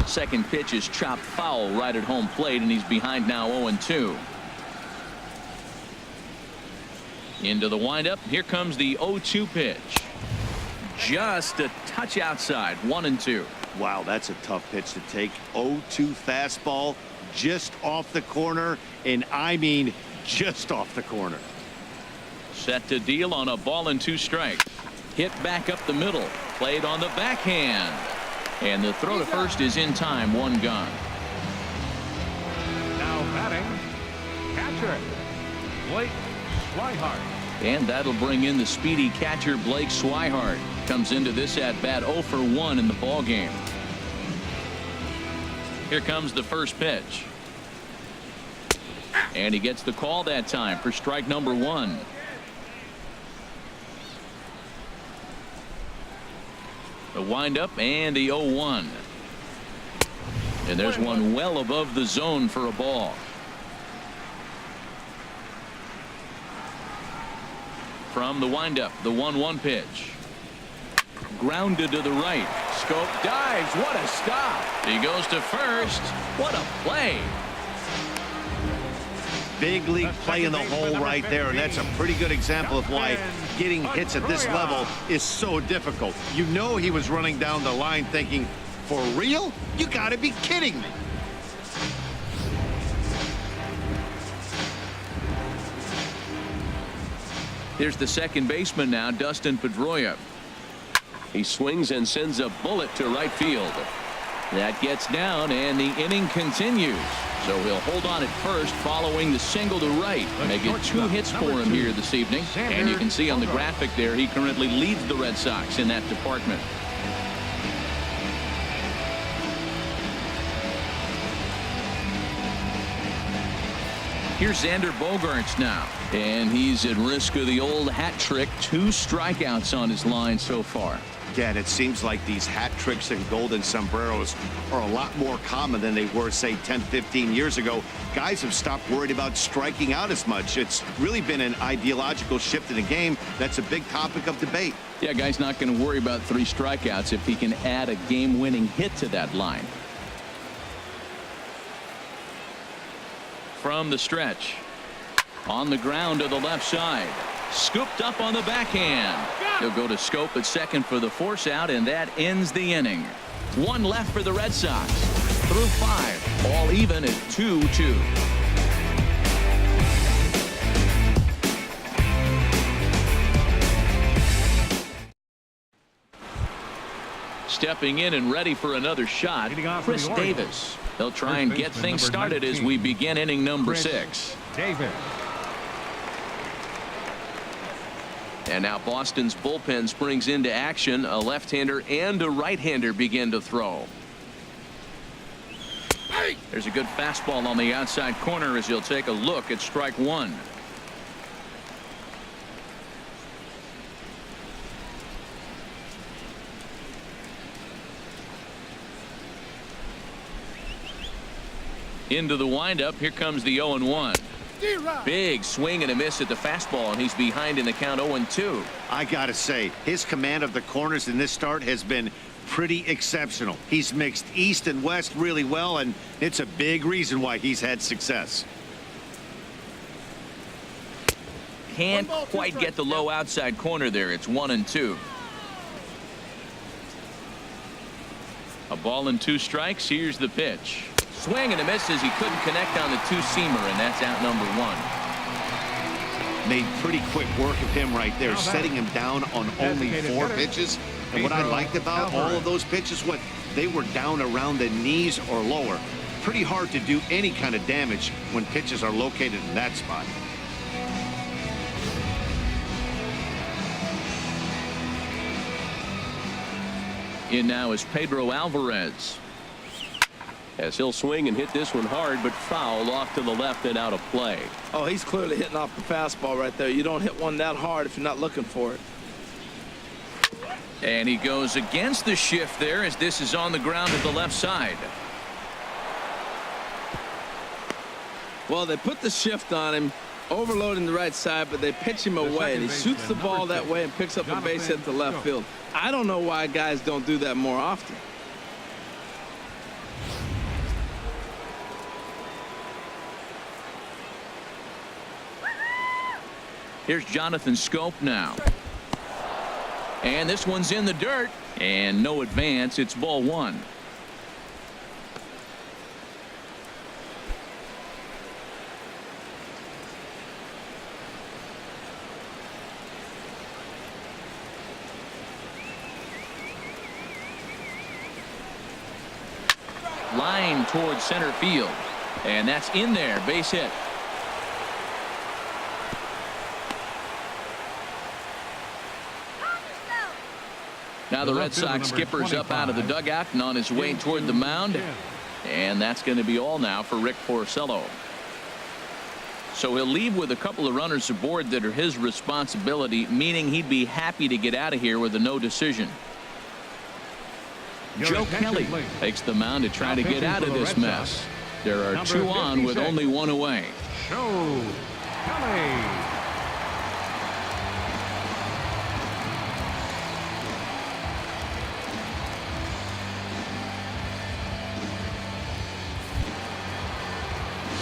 S1: Second pitch is chopped foul right at home plate, and he's behind now 0-2. Into the windup. Here comes the 0-2 pitch. Just a touch outside. 1-2.
S4: Wow, that's a tough pitch to take. 0-2 fastball just off the corner, and I mean just off the corner.
S1: Set to deal on a ball and 2 strikes. Hit back up the middle. Played on the backhand. And the throw to first is in time. 1 gone.
S3: Now batting, catcher, Blake Swihart.
S1: And that'll bring in the speedy catcher Blake Swihart. Comes into this at bat 0 for 1 in the ball game. Here comes the first pitch. And he gets the call that time for strike number 1. The windup and the 0-1. And there's one well above the zone for a ball. From the windup, the 1-1 pitch. Grounded to the right. Scope dives. What a stop. He goes to first. What a play.
S4: Big league play in the hole right there, and that's a pretty good example of why getting hits at this level is so difficult. You know he was running down the line thinking, for real? You gotta be kidding me.
S1: Here's the second baseman now, Dustin Pedroia. He swings and sends a bullet to right field. That gets down, and the inning continues. So he'll hold on at first following the single to right. Making 2 hits for him here this evening. And you can see on the graphic there, he currently leads the Red Sox in that department. Here's Xander Bogaerts now. And he's at risk of the old hat trick. 2 strikeouts on his line so far.
S4: Again, it seems like these hat tricks and golden sombreros are a lot more common than they were, say, 10, 15 years ago. Guys have stopped worried about striking out as much. It's really been an ideological shift in the game. That's a big topic of debate.
S1: Yeah, guy's not going to worry about 3 strikeouts if he can add a game-winning hit to that line. From the stretch. On the ground to the left side. Scooped up on the backhand. He'll go to Scope at second for the force out, and that ends the inning. 1 left for the Red Sox. Through 5. All even at 2-2. Stepping in and ready for another shot, Chris Davis. They'll try and get things started as we begin inning number 6.
S3: Davis.
S1: And now Boston's bullpen springs into action. A left-hander and a right-hander begin to throw. There's a good fastball on the outside corner as he'll take a look at strike 1. Into the windup. Here comes the 0-1. Big swing and a miss at the fastball, and he's behind in the count 0-2.
S4: I gotta say, his command of the corners in this start has been pretty exceptional. He's mixed east and west really well, and it's a big reason why he's had success.
S1: Can't quite get the low outside corner there. It's 1-2. A ball and 2 strikes. Here's the pitch. Swing and a miss as he couldn't connect on the 2-seamer, and that's out number 1.
S4: Made pretty quick work of him right there, setting him down on only 4 pitches. And what I liked about all of those pitches, they were down around the knees or lower. Pretty hard to do any kind of damage when pitches are located in that spot.
S1: In now is Pedro Alvarez. As he'll swing and hit this one hard, but foul off to the left and out of play.
S2: Oh, he's clearly hitting off the fastball right there. You don't hit one that hard if you're not looking for it.
S1: And he goes against the shift there as this is on the ground to the left side.
S2: Well, they put the shift on him, overloading the right side, but they pitch him away. And he shoots the ball that way and picks up a base hit to left field. I don't know why guys don't do that more often.
S1: Here's Jonathan Scope now. And this one's in the dirt. And no advance. It's ball one. Line towards center field. And that's in there. Base hit. Now the Red Sox skipper's up out of the dugout and on his way toward the mound. And that's going to be all now for Rick Porcello. So he'll leave with a couple of runners aboard that are his responsibility, meaning he'd be happy to get out of here with a no decision. Joe Kelly takes the mound to try to get out of this mess. There are two on with only one away.
S3: Joe Kelly.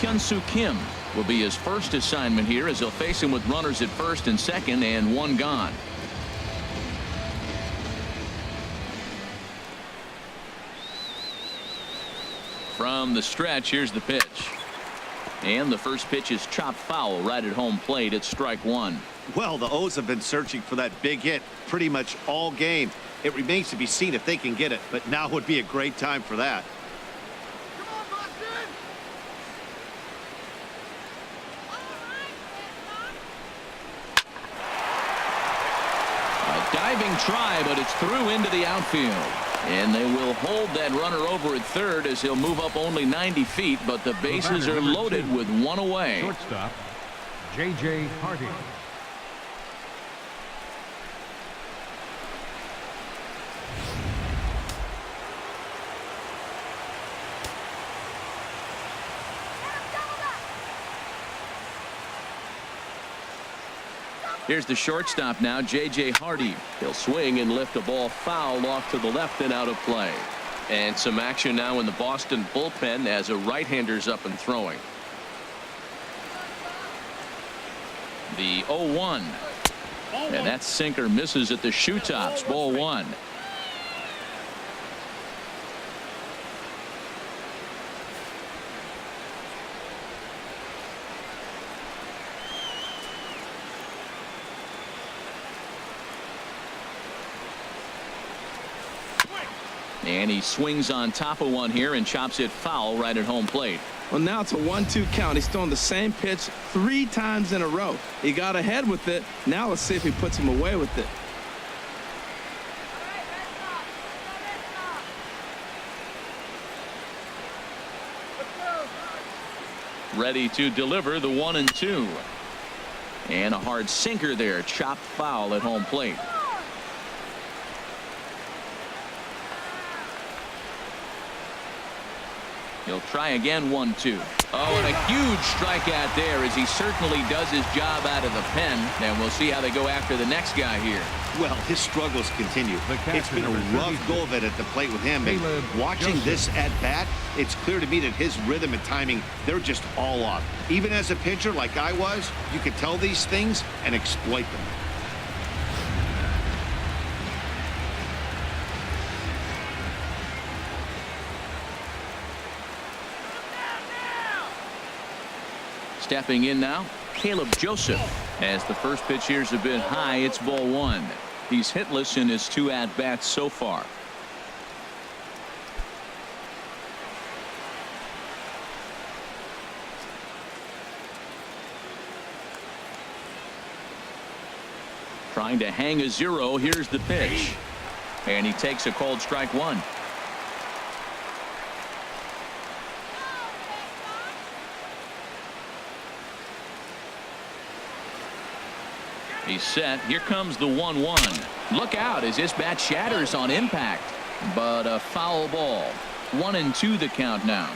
S1: Hyun-Soo Kim will be his first assignment here as he'll face him with runners at first and second and one gone. From the stretch, here's the pitch. And the first pitch is chopped foul right at home plate. It's strike one.
S4: Well, the O's have been searching for that big hit pretty much all game. It remains to be seen if they can get it, but now would be a great time for that.
S1: Diving try, but it's through into the outfield. And they will hold that runner over at third as he'll move up only 90 feet, but the bases are loaded with one away.
S3: Shortstop, J.J. Hardy.
S1: Here's the shortstop now, J.J. Hardy. He'll swing and lift a ball foul off to the left and out of play. And some action now in the Boston bullpen as a right-hander's up and throwing. The 0-1. And that sinker misses at the shoe tops. Ball one. And he swings on top of one here and chops it foul right at home plate.
S2: Well, now it's a 1-2 count. He's throwing the same pitch 3 times in a row. He got ahead with it. Now let's see if he puts him away with it.
S1: Ready to deliver the 1-2. And a hard sinker there. Chopped foul at home plate. He'll try again. 1-2. Oh, and a huge strikeout there as he certainly does his job out of the pen. And we'll see how they go after the next guy here.
S4: Well, his struggles continue. It's been a rough go of it at the plate with him. And watching this at bat, it's clear to me that his rhythm and timing, they're just all off. Even as a pitcher like I was, you could tell these things and exploit them.
S1: Stepping in now, Caleb Joseph. As the first pitch here's a bit high, it's ball one. He's hitless in his 2 at-bats so far. Trying to hang a 0. Here's the pitch. And he takes a called strike one. He's set. Here comes the 1-1. Look out as this bat shatters on impact. But a foul ball. 1-2 the count now.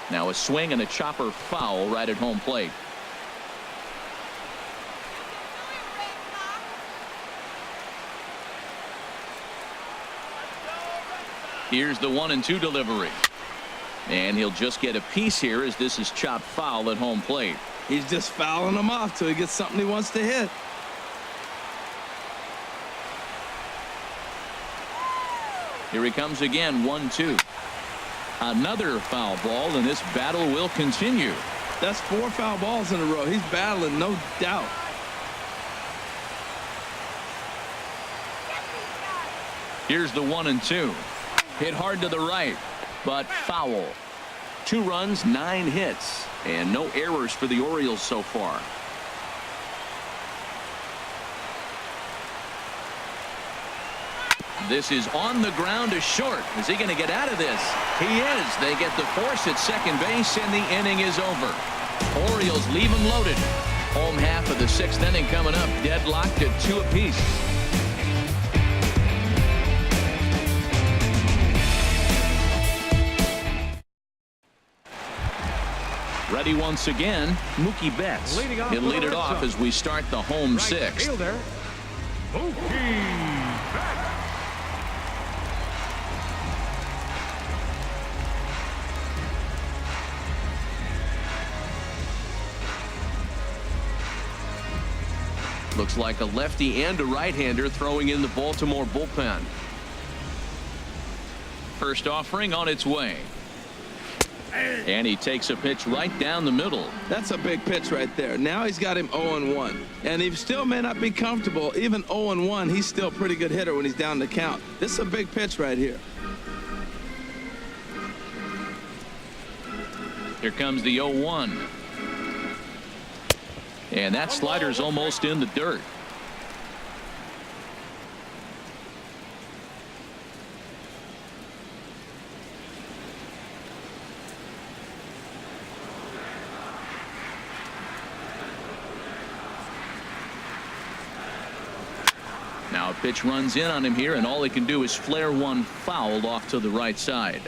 S1: Now a swing and a chopper foul right at home plate. Here's the 1-2 delivery. And he'll just get a piece here as this is chopped foul at home plate.
S2: He's just fouling them off till he gets something he wants to hit.
S1: Here he comes again, 1-2. Another foul ball, and this battle will continue.
S2: That's 4 foul balls in a row. He's battling, no doubt.
S1: Here's the 1-2. Hit hard to the right, but foul. 2 runs, 9 hits, and no errors for the Orioles so far. This is on the ground to short. Is he going to get out of this? He is. They get the force at second base, and the inning is over. Orioles leave him loaded. Home half of the 6th inning coming up, deadlocked at 2 apiece. Ready once again, Mookie Betts. He'll lead it off as we start the home 6th.
S3: Fielder, Mookie Betts.
S1: Looks like a lefty and a right-hander throwing in the Baltimore bullpen. First offering on its way. And he takes a pitch right down the middle.
S2: That's a big pitch right there. Now he's got him 0-1. And he still may not be comfortable. Even 0-1, he's still a pretty good hitter when he's down the count. This is a big pitch right here.
S1: Here comes the 0-1. And that slider's almost in the dirt. Now a pitch runs in on him here, and all he can do is flare one foul off to the right side.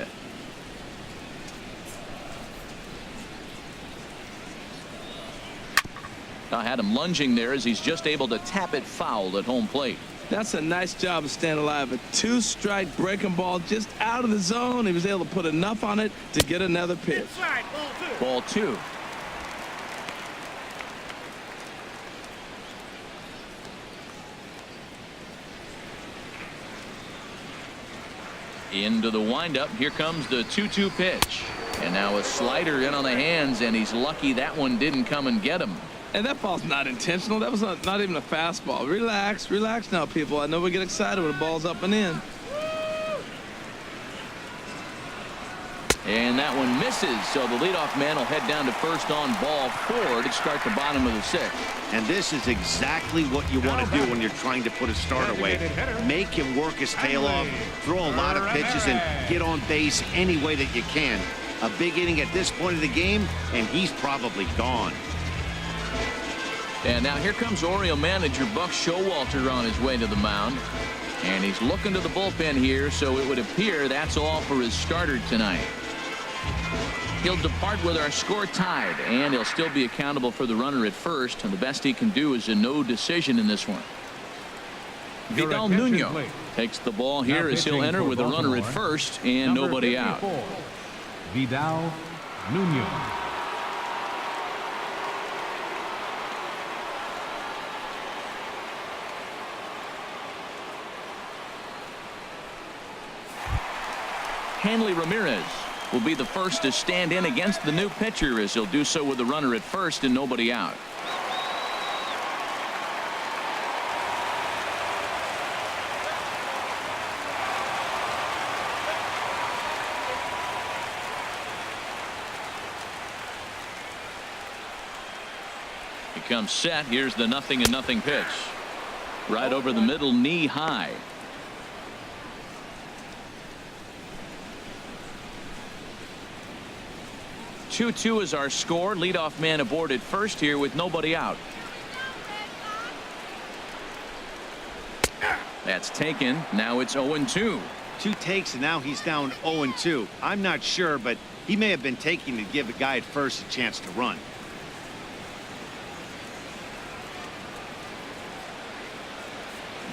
S1: I had him lunging there as he's just able to tap it foul at home plate.
S2: That's a nice job of staying alive. A 2-strike breaking ball just out of the zone. He was able to put enough on it to get another pitch.
S1: Ball 2. Into the windup. Here comes the 2-2 pitch. And now a slider in on the hands, and he's lucky that one didn't come and get him.
S2: And that ball's not intentional. That was not even a fastball. Relax, relax now, people. I know we get excited when the ball's up and in.
S1: And that one misses, so the leadoff man will head down to first on ball 4 to start the bottom of the 6th.
S4: And this is exactly what you want to do when you're trying to put a start away. Make him work his tail off, throw a lot of pitches, and get on base any way that you can. A big inning at this point of the game, and he's probably gone.
S1: And now here comes Oriole manager Buck Showalter on his way to the mound. And he's looking to the bullpen here, so it would appear that's all for his starter tonight. He'll depart with our score tied, and he'll still be accountable for the runner at first, and the best he can do is a no decision in this one. Vidal Nuno takes the ball here as he'll enter with a runner at first and nobody out.
S3: Vidal Nuno.
S1: Hanley Ramirez will be the first to stand in against the new pitcher as he'll do so with a runner at first and nobody out. He comes set. Here's the 0-0 pitch. Right over the middle, knee high. 2-2 is our score. Leadoff man aboard at first here with nobody out. That's taken. Now it's 0-2.
S4: 2 takes, and now he's down 0-2. I'm not sure, but he may have been taking to give a guy at first a chance to run.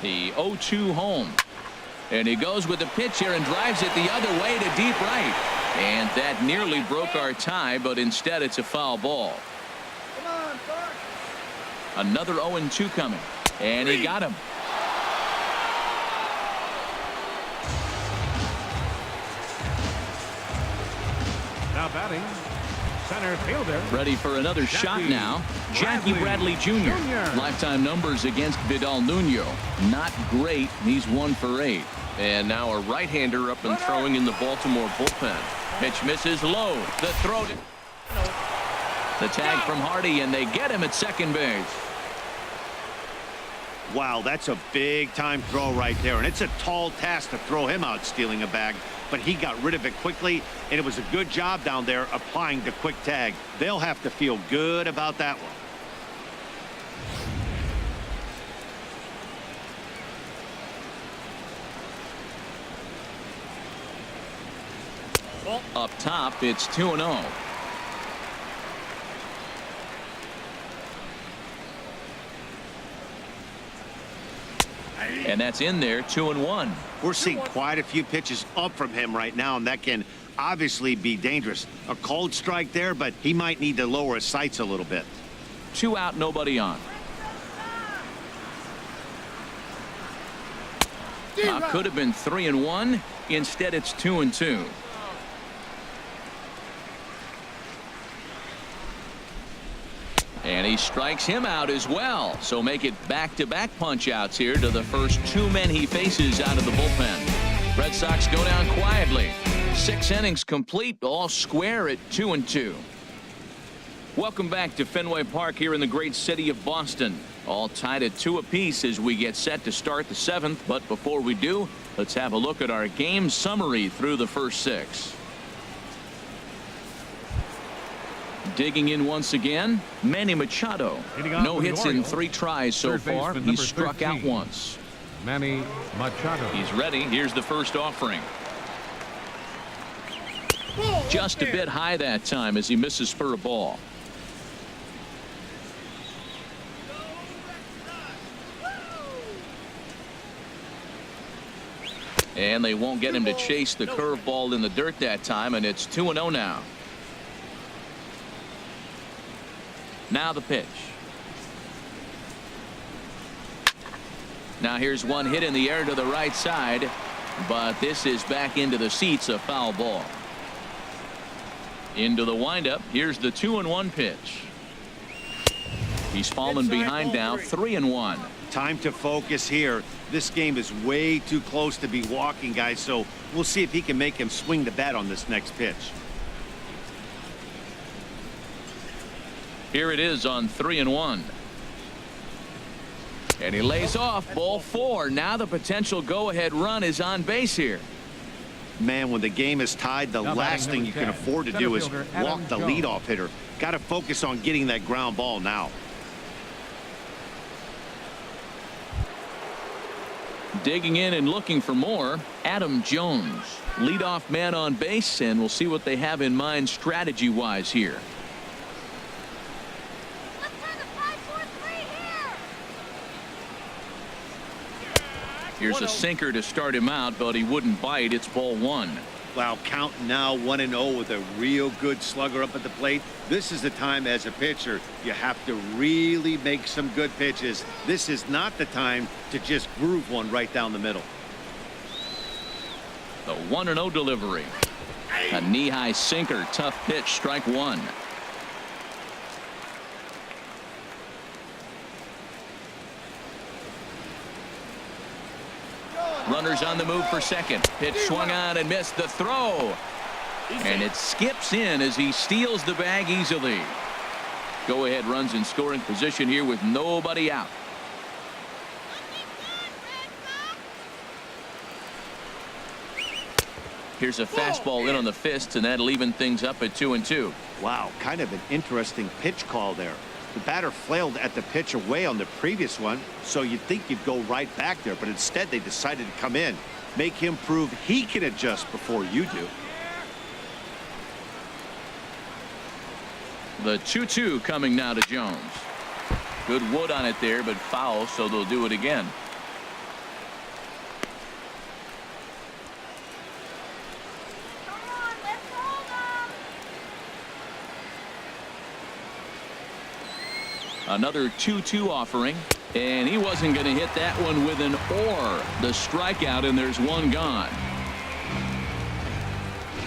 S1: The 0-2 home. And he goes with the pitch here and drives it the other way to deep right. And that nearly broke our tie, but instead it's a foul ball. Another 0-2 coming. And he got him.
S3: Now batting, center fielder.
S1: Ready for another shot now. Jackie Bradley Jr. Lifetime numbers against Vidal Nuno. Not great. He's 1 for 8.
S5: And now a right-hander up and throwing in the Baltimore bullpen.
S1: Pitch misses low. The throw. The tag from Hardy, and they get him at second base.
S4: Wow, that's a big-time throw right there, and it's a tall task to throw him out stealing a bag, but he got rid of it quickly, and it was a good job down there applying the quick tag. They'll have to feel good about that one.
S1: Up top, it's 2-0. And that's in there, 2-1.
S4: We're seeing quite a few pitches up from him right now, and that can obviously be dangerous. A cold strike there, but he might need to lower his sights a little bit.
S1: 2 out, nobody on. Could have been 3-1. Instead, it's 2-2. And he strikes him out as well. So make it back-to-back punch-outs here to the first 2 men he faces out of the bullpen. Red Sox go down quietly. 6 innings complete, all square at 2-2. Welcome back to Fenway Park here in the great city of Boston. All tied at 2 apiece as we get set to start the 7th. But before we do, let's have a look at our game summary through the first 6. Digging in once again, Manny Machado. No hits in 3 tries so far. He's struck out once.
S3: Manny Machado.
S1: He's ready. Here's the first offering. Just a bit high that time as he misses for a ball. And they won't get him to chase the curveball in the dirt that time, and it's 2-0 now. Now the pitch. Now here's one hit in the air to the right side, but this is back into the seats, a foul ball. Into the windup. Here's the 2-1 pitch. He's fallen behind now, 3-1.
S4: Time to focus here. This game is way too close to be walking, guys, so we'll see if he can make him swing the bat on this next pitch.
S1: Here it is on 3-1. And he lays off, ball 4. Now the potential go-ahead run is on base here.
S4: Man, when the game is tied, the last thing you can afford to do is walk the leadoff hitter. Got to focus on getting that ground ball now.
S1: Digging in and looking for more, Adam Jones. Leadoff man on base, and we'll see what they have in mind strategy-wise here. Here's a sinker to start him out, but he wouldn't bite. It's ball 1.
S4: Wow, count now 1-0 with a real good slugger up at the plate. This is the time as a pitcher you have to really make some good pitches. This is not the time to just groove one right down the middle.
S1: The 1-0 delivery. A knee-high sinker, tough pitch, strike 1. Runners on the move for second. Pitch swung on and missed the throw. And it skips in as he steals the bag easily. Go ahead runs in scoring position here with nobody out. Here's a fastball in on the fist, and that'll even things up at 2-2.
S4: Wow, kind of an interesting pitch call there. The batter flailed at the pitch away on the previous one, so you'd think you'd go right back there, but instead they decided to come in, make him prove he can adjust before you do.
S1: The 2-2 coming now to Jones. Good wood on it there, but foul, so they'll do it again. Another 2-2 offering. And he wasn't going to hit that one with an or. The strikeout, and there's one gone.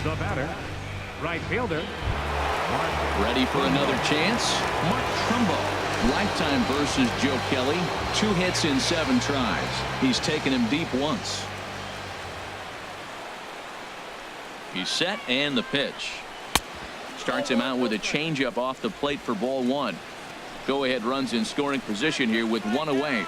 S3: The batter, right fielder,
S1: Ready for another chance? Mark Trumbo. Lifetime versus Joe Kelly. 2 hits in 7 tries. He's taken him deep once. He's set, and the pitch. Starts him out with a changeup off the plate for ball 1. Go-ahead runs in scoring position here with 1 away.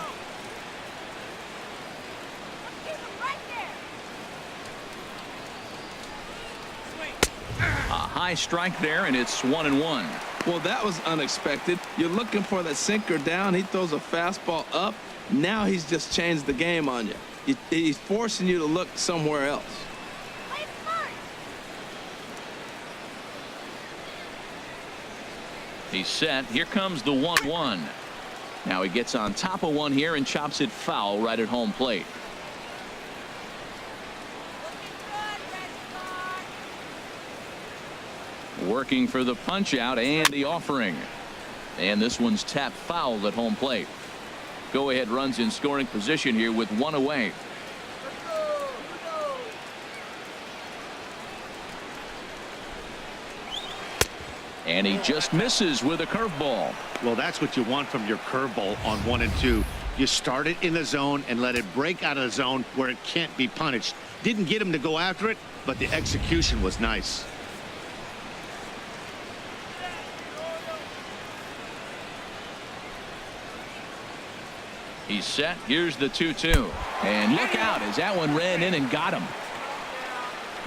S1: A high strike there, and it's 1-1.
S2: Well, that was unexpected. You're looking for that sinker down. He throws a fastball up. Now he's just changed the game on you. He's forcing you to look somewhere else.
S1: He's set. Here comes the 1-1. Now he gets on top of one here and chops it foul right at home plate. Working for the punch out and the offering. And this one's tapped foul at home plate. Go ahead runs in scoring position here with 1 away. And he just misses with a curveball.
S4: Well, that's what you want from your curveball on 1 and 2. You start it in the zone and let it break out of the zone where it can't be punished. Didn't get him to go after it, but the execution was nice.
S1: He's set. Here's the 2-2. And look out as that one ran in and got him.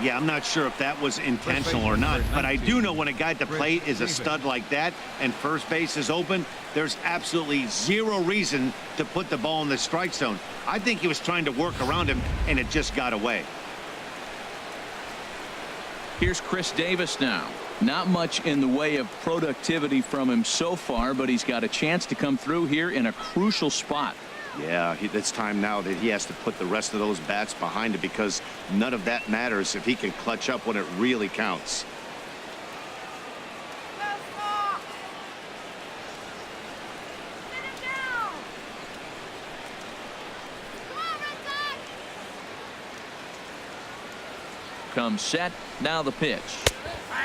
S4: Yeah, I'm not sure if that was intentional or not, but I do know when a guy at the plate is a stud like that and first base is open, there's absolutely zero reason to put the ball in the strike zone. I think he was trying to work around him, and it just got away.
S1: Here's Chris Davis now. Not much in the way of productivity from him so far, but he's got a chance to come through here in a crucial spot.
S4: Yeah, it's time now that he has to put the rest of those bats behind it because none of that matters if he can clutch up when it really counts.
S1: Comes set. Now the pitch.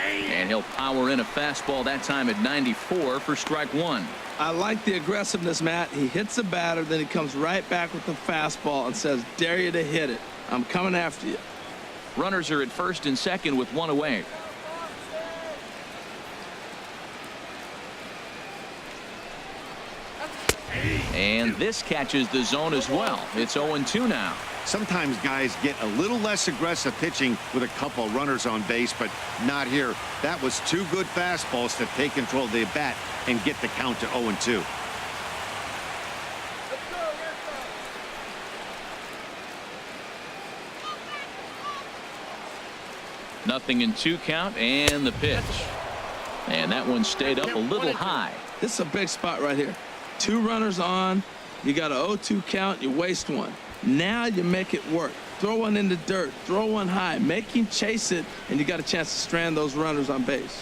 S1: And he'll power in a fastball that time at 94 for strike 1.
S2: I like the aggressiveness, Matt. He hits the batter, then he comes right back with the fastball and says, dare you to hit it. I'm coming after you.
S1: Runners are at first and second with 1 away. And this catches the zone as well. It's 0-2 now.
S4: Sometimes guys get a little less aggressive pitching with a couple of runners on base, but not here. That was 2 good fastballs to take control of the bat and get the count to 0-2.
S1: Nothing in 2 count and the pitch. And that one stayed up a little high.
S2: This is a big spot right here. 2 runners on. You got a 0-2 count. You waste one. Now you make it work. Throw one in the dirt. Throw one high. Make him chase it, and you got a chance to strand those runners on base.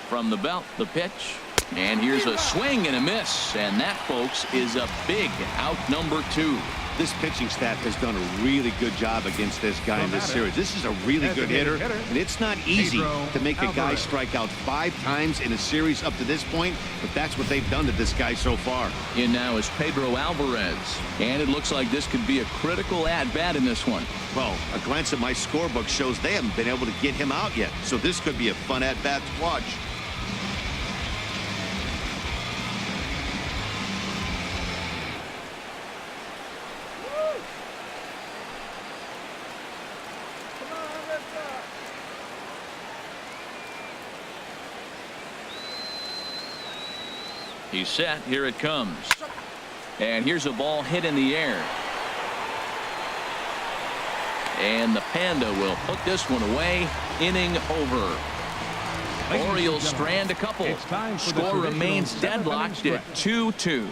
S1: From the belt, the pitch. And here's a swing and a miss. And that, folks, is a big out number 2.
S4: This pitching staff has done a really good job against this guy in this series. This is a really good hitter, and it's not easy to make a guy strike out 5 times in a series up to this point, but that's what they've done to this guy so far.
S1: In now is Pedro Alvarez. And it looks like this could be a critical at-bat in this one.
S4: Well, a glance at my scorebook shows they haven't been able to get him out yet, so this could be a fun at-bat to watch.
S1: He's set. Here it comes. And here's a ball hit in the air. And the Panda will put this one away. Inning over. Orioles strand a couple. Score remains deadlocked at 2-2.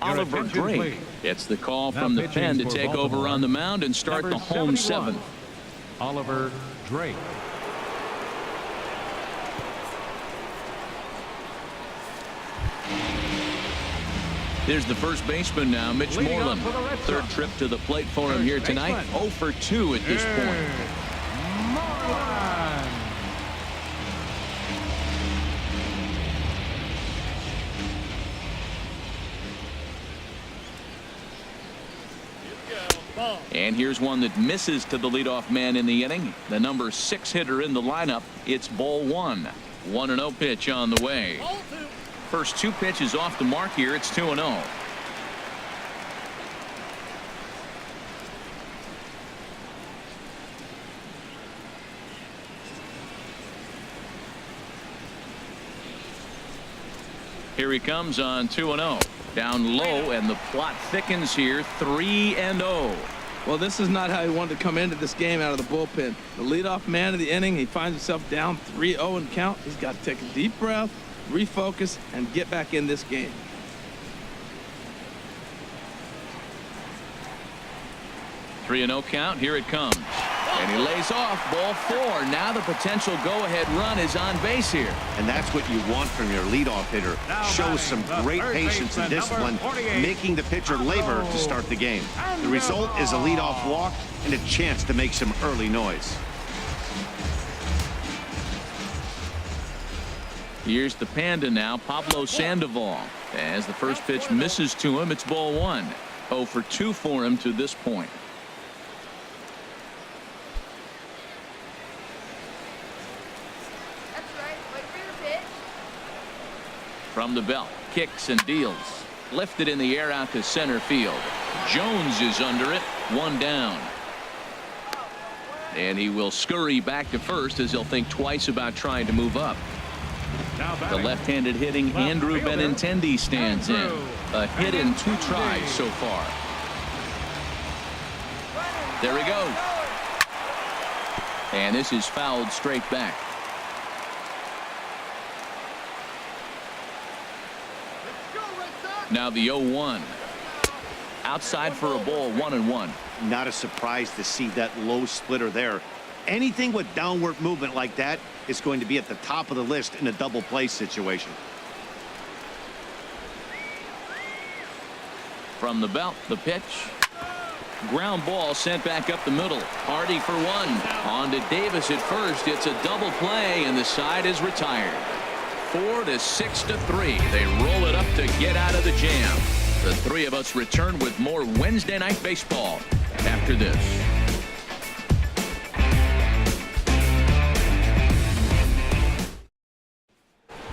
S1: Oliver
S3: attention,
S1: Drake
S3: please.
S1: gets the call
S3: Now
S1: from the
S3: pitching
S1: pen to
S3: for
S1: take over
S3: Baltimore,
S1: on the mound and start
S3: number
S1: the home
S3: 71,
S1: seventh.
S3: Oliver Drake.
S1: There's the first baseman now, Mitch
S3: Leading
S1: Moreland.
S3: off for the Red
S1: Third
S3: Sox.
S1: trip to the plate for him
S3: First
S1: here tonight.
S3: baseman.
S1: 0 for 2 at this point.
S3: Moreland.
S1: And here's one that misses to the leadoff man in the inning. The number 6 hitter in the lineup. It's ball 1. 1-0 pitch on the way. First 2 pitches off the mark here. It's 2-0. Here he comes on 2-0. Down low, and the plot thickens here. 3-0.
S2: Well, this is not how he wanted to come into this game out of the bullpen. The leadoff man of the inning, he finds himself down 3-0 in count. He's got to take a deep breath, refocus, and get back in this game.
S1: Three and 0 count. Here it comes. And he lays off ball 4. Now the potential go-ahead run is on base here.
S4: And that's what you want from your leadoff hitter.
S3: Now
S4: Shows some
S3: batting, the
S4: great
S3: third
S4: patience and
S3: baseman, number
S4: discipline,
S3: 48,
S4: making the pitcher labor to start the game. The result is a leadoff walk and a chance to make some early noise.
S1: Here's the Panda now, Pablo Sandoval. As the first pitch misses to him, it's ball 1. 0 for 2 for him to this point. From the belt, kicks and deals. Lifted in the air out to center field. Jones is under it. 1 down. And he will scurry back to first as he'll think twice about trying to move up.
S3: Now
S1: The
S3: batting,
S1: left-handed hitting
S3: left
S1: Andrew
S3: fielder,
S1: Benintendi stands in.
S3: Andrew
S1: A hit in 2
S3: Benintendi.
S1: tries so far. There he goes. And this is fouled straight back. Now the 0-1. Outside for a ball, 1-1.
S4: Not a surprise to see that low splitter there. Anything with downward movement like that is going to be at the top of the list in a double play situation.
S1: From the belt, the pitch. Ground ball sent back up the middle. Hardy for 1. On to Davis at first. It's a double play, and the side is retired. 4 to 6 to 3. They roll it up to get out of the jam. The three of us return with more Wednesday Night Baseball after this.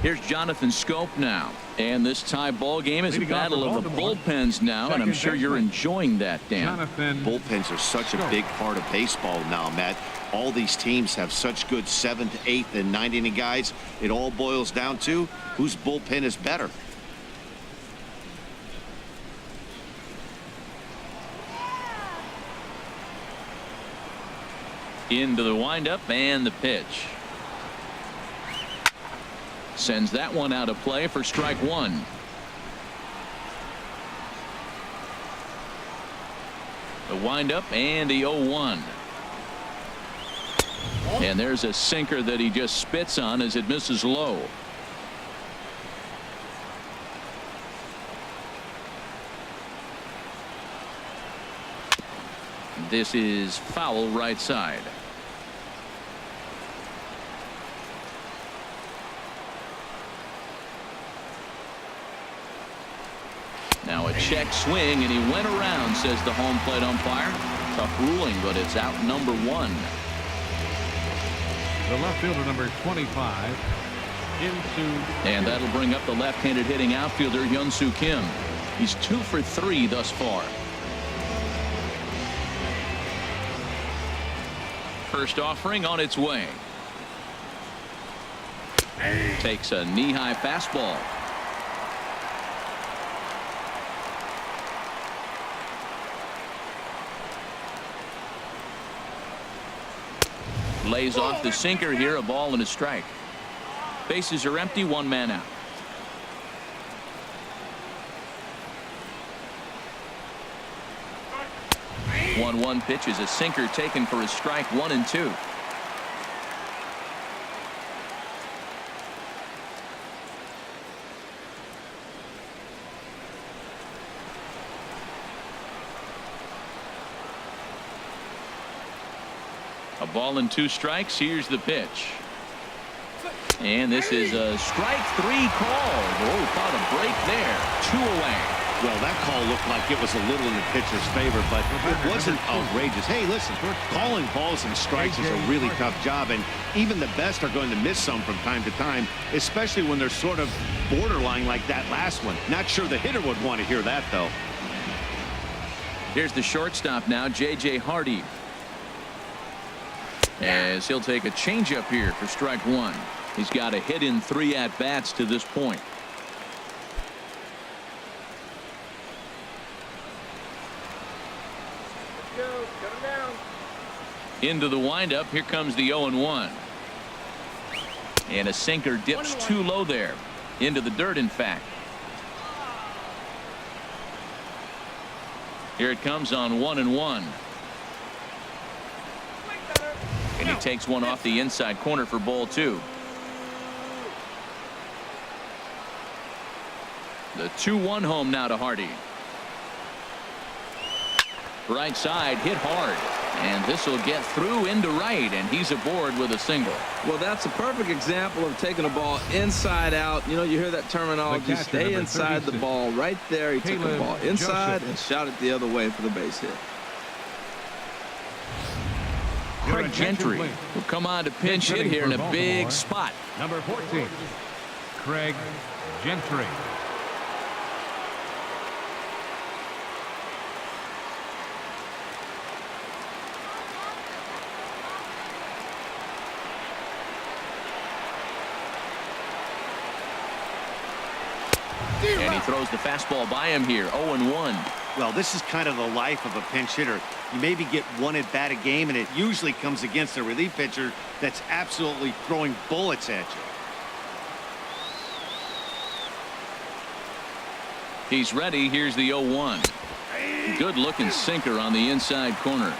S1: Here's Jonathan Scope now. And this tie ball game is a
S3: Leading off
S1: battle
S3: for
S1: of the
S3: Baltimore,
S1: bullpens now, and I'm
S3: second
S1: sure you're
S3: baseman,
S1: enjoying that, Dan.
S3: Jonathan
S4: Bullpens are such a
S3: Scope.
S4: big part of baseball now, Matt. All these teams have such good 7th, 8th, and 9th inning guys. It all boils down to whose bullpen is better.
S1: Into the windup and the pitch. Sends that one out of play for strike 1. The windup and the 0-1. And there's a sinker that he just spits on as it misses low. This is foul right side. Now a check swing, and he went around, says the home plate umpire. Tough ruling, but it's out number 1.
S3: the left fielder, number 25, into.
S1: And that'll bring up the left-handed hitting outfielder Hyun-Soo Kim. He's 2 for 3 thus far. First offering on its way. Takes a knee-high fastball. Lays off the sinker here, a ball and a strike. Bases are empty, 1 man out. 1-1 pitch is a sinker taken for a strike, 1-2. A ball and 2 strikes. Here's the pitch. And this is a strike 3 call. Oh, caught a break there. 2 away.
S4: Well, that call looked like it was a little in the pitcher's favor, but it wasn't outrageous. Hey, listen, calling balls and strikes is a really tough job, and even the best are going to miss some from time to time, especially when they're sort of borderline like that last one. Not sure the hitter would want to hear that, though.
S1: Here's the shortstop now, J.J. Hardy. As he'll take a changeup here for strike 1. He's got a hit in 3 at-bats to this point. Into the windup. Here comes the 0-1. And a sinker dips too low there. Into the dirt, in fact. Here it comes on 1-1. And he takes one off the inside corner for ball 2. The 2-1 home now to Hardy. Right side, hit hard. And this will get through into right, and he's aboard with a single.
S2: Well, that's a perfect example of taking a ball inside out. You know, you hear that terminology, stay inside the ball. Right there, he took the ball inside and shot it the other way for the base hit.
S1: Craig Gentry will come on to pinch hit here in a big spot.
S3: Number 14, Craig Gentry.
S1: And he throws the fastball by him here. 0-1.
S4: Well, this is kind of the life of a pinch hitter. You maybe get 1 at bat a game, and it usually comes against a relief pitcher that's absolutely throwing bullets at you.
S1: He's ready. Here's the 0-1. Good looking sinker on the inside corner.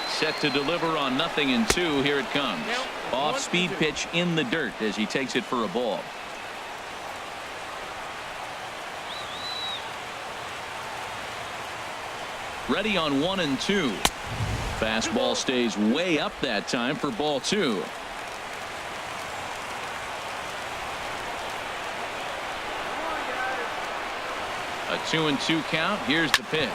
S1: Set to deliver on 0-2. Here it comes. Off speed pitch in the dirt as he takes it for a ball. Ready on 1-2. Fastball stays way up that time for ball 2. A 2-2 count. Here's the pitch.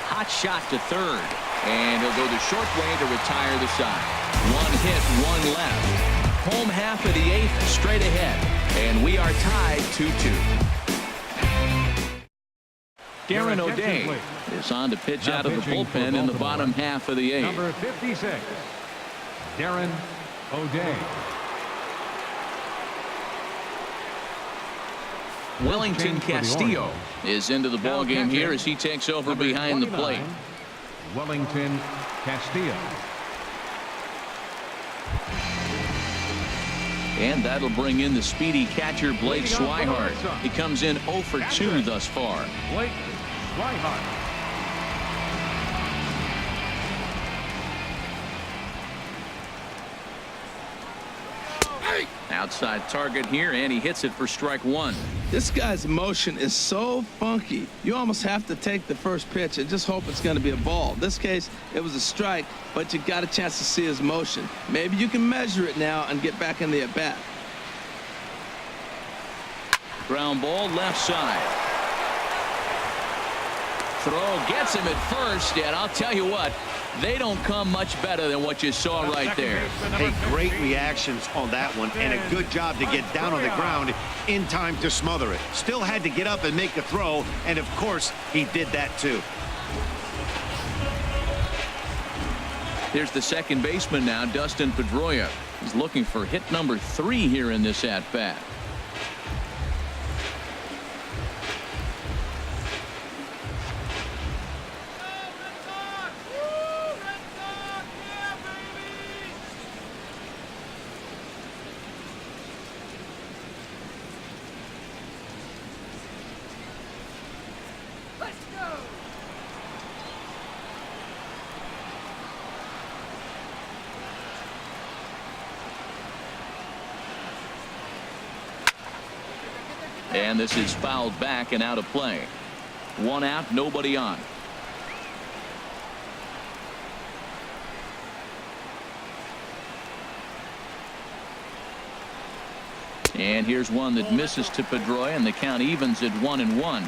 S1: Hot shot to third. And he'll go the short way to retire the side. 1 hit, 1 left. Home half of the 8th, straight ahead. And we are tied 2-2. Darren O'Day is on to pitch out of the bullpen in the bottom half of the 8th.
S3: Number 56, Darren O'Day.
S1: Wellington Castillo is into the ball game here as he takes over behind the plate.
S3: Wellington Castillo.
S1: And that'll bring in the speedy catcher Blake Swihart. He comes in 0 for 2 thus far.
S3: Blake Swihart.
S1: Outside target here, and he hits it for strike 1.
S2: This guy's motion is so funky. You almost have to take the first pitch and just hope it's going to be a ball. In this case, it was a strike, but you got a chance to see his motion. Maybe you can measure it now and get back in the at-bat.
S1: Ground ball left side. Throw gets him at first, and I'll tell you what, they don't come much better than what you saw right there.
S4: Hey, great reactions on that one, and a good job to get down on the ground in time to smother it. Still had to get up and make the throw, and of course, he did that too.
S1: Here's the second baseman now, Dustin Pedroia. He's looking for hit number 3 here in this at-bat. And this is fouled back and out of play. 1 out, nobody on. And here's one that misses to Pedroia, and the count evens at 1-1.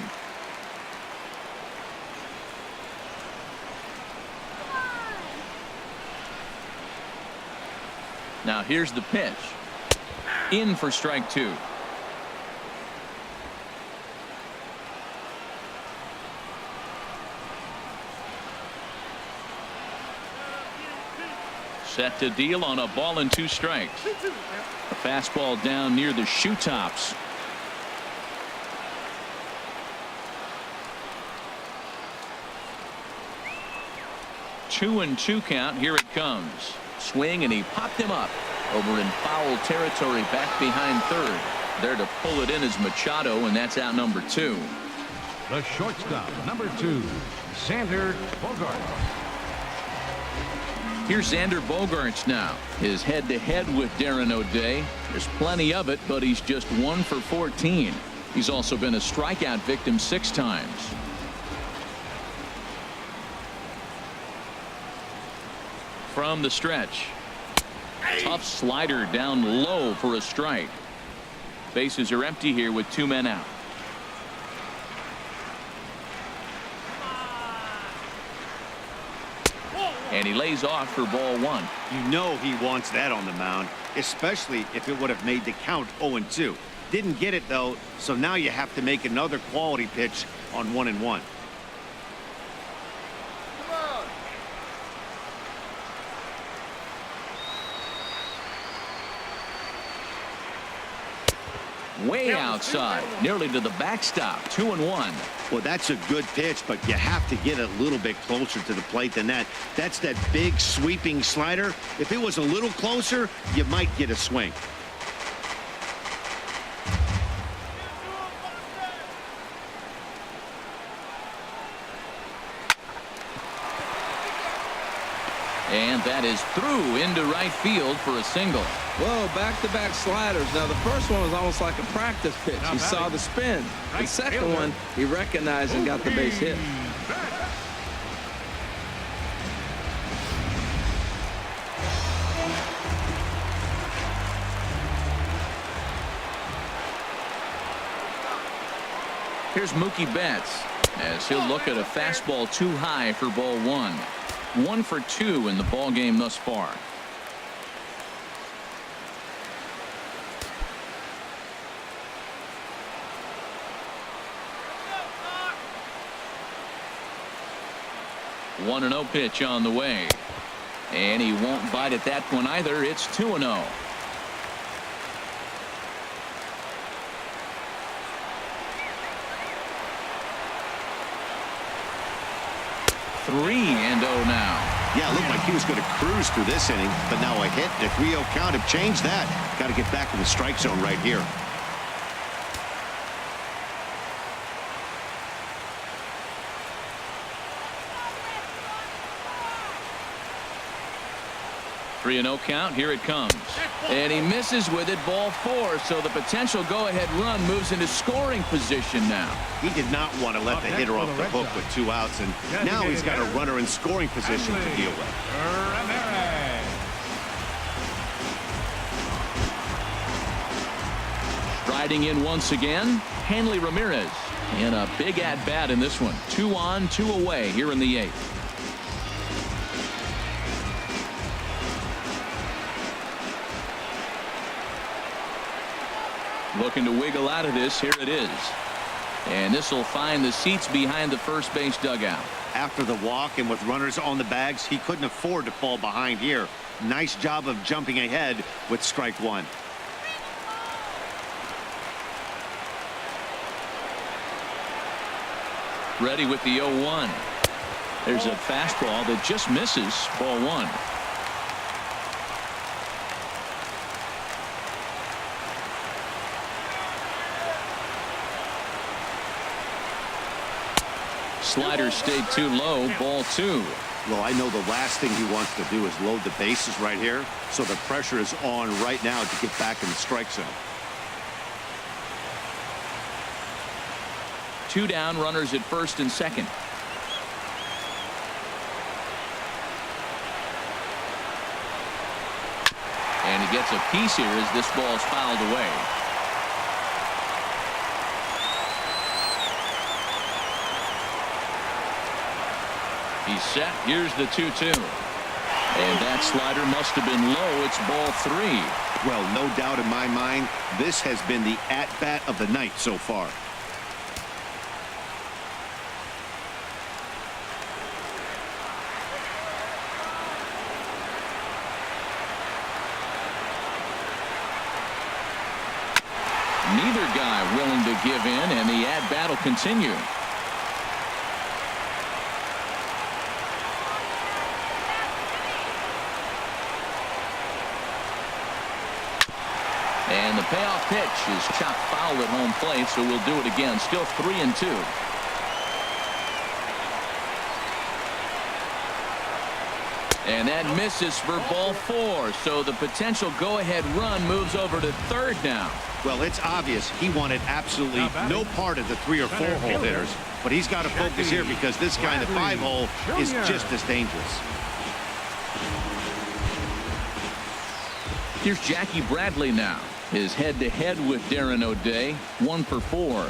S1: Now here's the pitch. In for strike 2. Set to deal on a ball and 2 strikes. A fastball down near the shoe tops. Two and 2 count. Here it comes. Swing, and he popped him up over in foul territory back behind third. There to pull it in is Machado, and that's out number 2.
S3: The shortstop, number 2, Xander Bogaerts.
S1: Here's Xander Bogaerts now. His head-to-head with Darren O'Day. There's plenty of it, but he's just 1 for 14. He's also been a strikeout victim 6 times. From the stretch. Tough slider down low for a strike. Bases are empty here with 2 men out. And he lays off for ball 1.
S4: You know he wants that on the mound, especially if it would have made the count 0-2. Didn't get it, though, so now you have to make another quality pitch on 1-1.
S1: Way outside, nearly to the backstop. 2-1.
S4: Well, that's a good pitch, but you have to get a little bit closer to the plate than that. That's that big sweeping slider. If it was a little closer, you might get a swing.
S1: And that is through into right field for a single.
S2: Whoa, back-to-back sliders. Now, the first one was almost like a practice pitch. He saw the spin. The second one, he recognized and got the base hit.
S1: Here's Mookie Betts as he'll look at a fastball too high for ball 1. 1 for 2 in the ball game thus far. One 1-0 pitch on the way, and he won't bite at that one either. It's 2-0. Three and 0 now.
S4: Yeah, it looked like he was going to cruise through this inning, but now a hit and a 3-0 count have changed that. Got to get back in the strike zone right here.
S1: Three and 0 count. Here it comes. And he misses with it. Ball 4. So the potential go-ahead run moves into scoring position now.
S4: He did not want to let the hitter off the hook with 2 outs, and now he's got a runner in scoring position to deal with.
S1: Striding in once again, Hanley Ramirez. And a big at-bat in this one. 2 on, 2 away here in the 8th. Looking to wiggle out of this. Here it is. And this will find the seats behind the first base dugout.
S4: After the walk and with runners on the bags, he couldn't afford to fall behind here. Nice job of jumping ahead with strike 1.
S1: Ready with the 0-1. There's a fastball that just misses. Ball 1. Slider stayed too low. Ball 2.
S4: Well, I know the last thing he wants to do is load the bases right here, so the pressure is on right now to get back in the strike zone.
S1: 2 down, runners at first and second. And he gets a piece here as this ball is fouled away. He's set. Here's the 2-2. And that slider must have been low. It's ball 3.
S4: Well, no doubt in my mind, this has been the at-bat of the night so far.
S1: Neither guy willing to give in, and the at-bat will continue. And the payoff pitch is chopped foul at home plate, so we'll do it again. Still 3-2. And that misses for ball 4. So the potential go-ahead run moves over to third now.
S4: Well, it's obvious he wanted absolutely no part of the 3 or 4 hole hitters, but he's got to focus here because this guy in the 5 hole is just as dangerous.
S1: Here's Jackie Bradley now. His head-to-head with Darren O'Day, 1 for 4.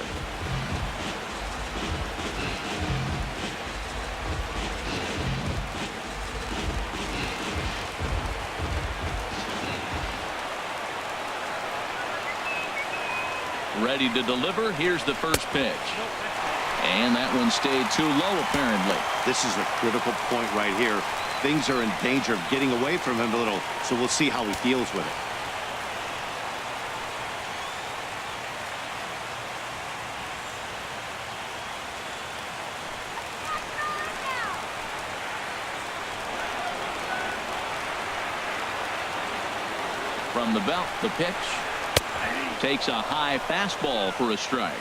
S1: Ready to deliver. Here's the first pitch. And that one stayed too low, apparently.
S4: This is a critical point right here. Things are in danger of getting away from him a little, so we'll see how he deals with it.
S1: From the belt, the pitch. Takes a high fastball for a strike.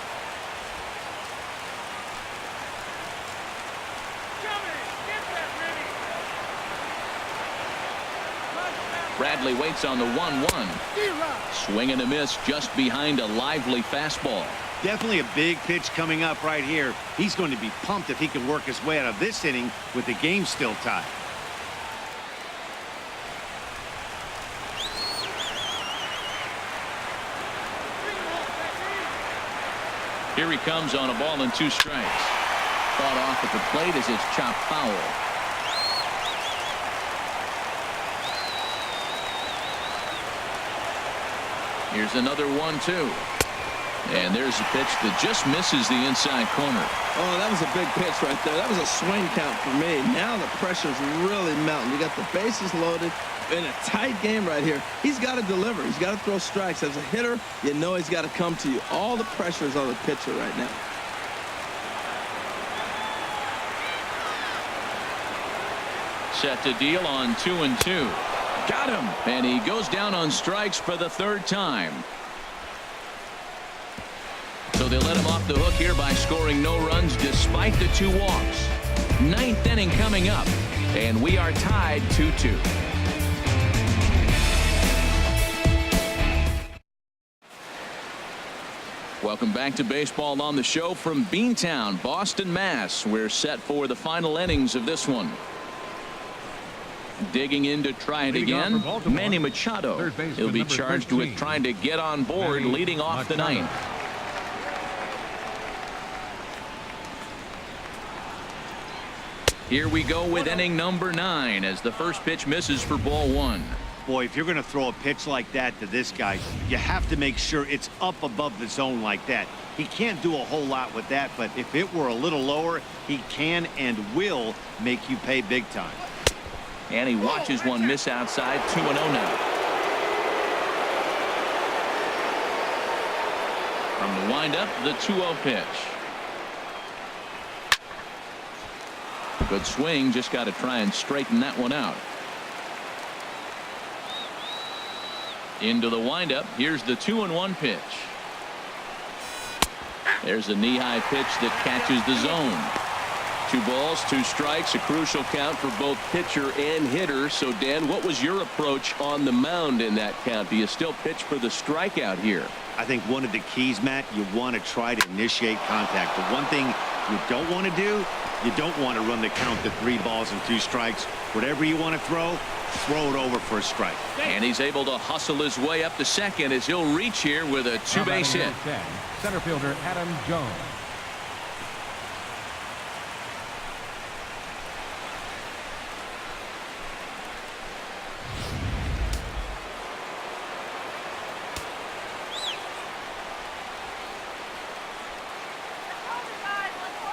S1: Bradley waits on the 1-1. Swing and a miss just behind a lively fastball.
S4: Definitely a big pitch coming up right here. He's going to be pumped if he can work his way out of this inning with the game still tied.
S1: Here he comes on a ball and 2 strikes. Fought off at the plate as it's chopped foul. Here's another 1-2. And there's a pitch that just misses the inside corner.
S2: Oh, that was a big pitch right there. That was a swing count for me. Now the pressure's really mounting. You got the bases loaded in a tight game right here. He's got to deliver. He's got to throw strikes. As a hitter, you know he's got to come to you. All the pressure's on the pitcher right now.
S1: Set to deal on 2-2. Got him. And he goes down on strikes for the 3rd time. So they let him off the hook here by scoring no runs despite the 2 walks. 9th inning coming up, and we are tied 2-2. Welcome back to Baseball on the Show from Beantown, Boston, Mass. We're set for the final innings of this one. Digging in to try it again, Manny Machado. He'll be charged with trying to get on board leading off the 9th. Here we go with inning number 9 as the first pitch misses for ball 1.
S4: Boy, if you're going to throw a pitch like that to this guy, you have to make sure it's up above the zone like that. He can't do a whole lot with that, but if it were a little lower, he can and will make you pay big time.
S1: And he watches one miss outside. 2-0 now. From the windup, the 2-0 pitch. Good swing, just got to try and straighten that one out. Into the windup, here's the 2-1 pitch. There's a knee-high pitch that catches the zone.
S5: 2 balls, 2 strikes, a crucial count for both pitcher and hitter. So, Dan, what was your approach on the mound in that count? Do you still pitch for the strikeout here?
S4: I think one of the keys, Matt, you want to try to initiate contact. The one thing you don't want to do, you don't want to run the count to 3 balls and 2 strikes. Whatever you want to throw it over for a strike.
S1: And he's able to hustle his way up to second as he'll reach here with a 2-base hit.
S3: Center fielder Adam Jones.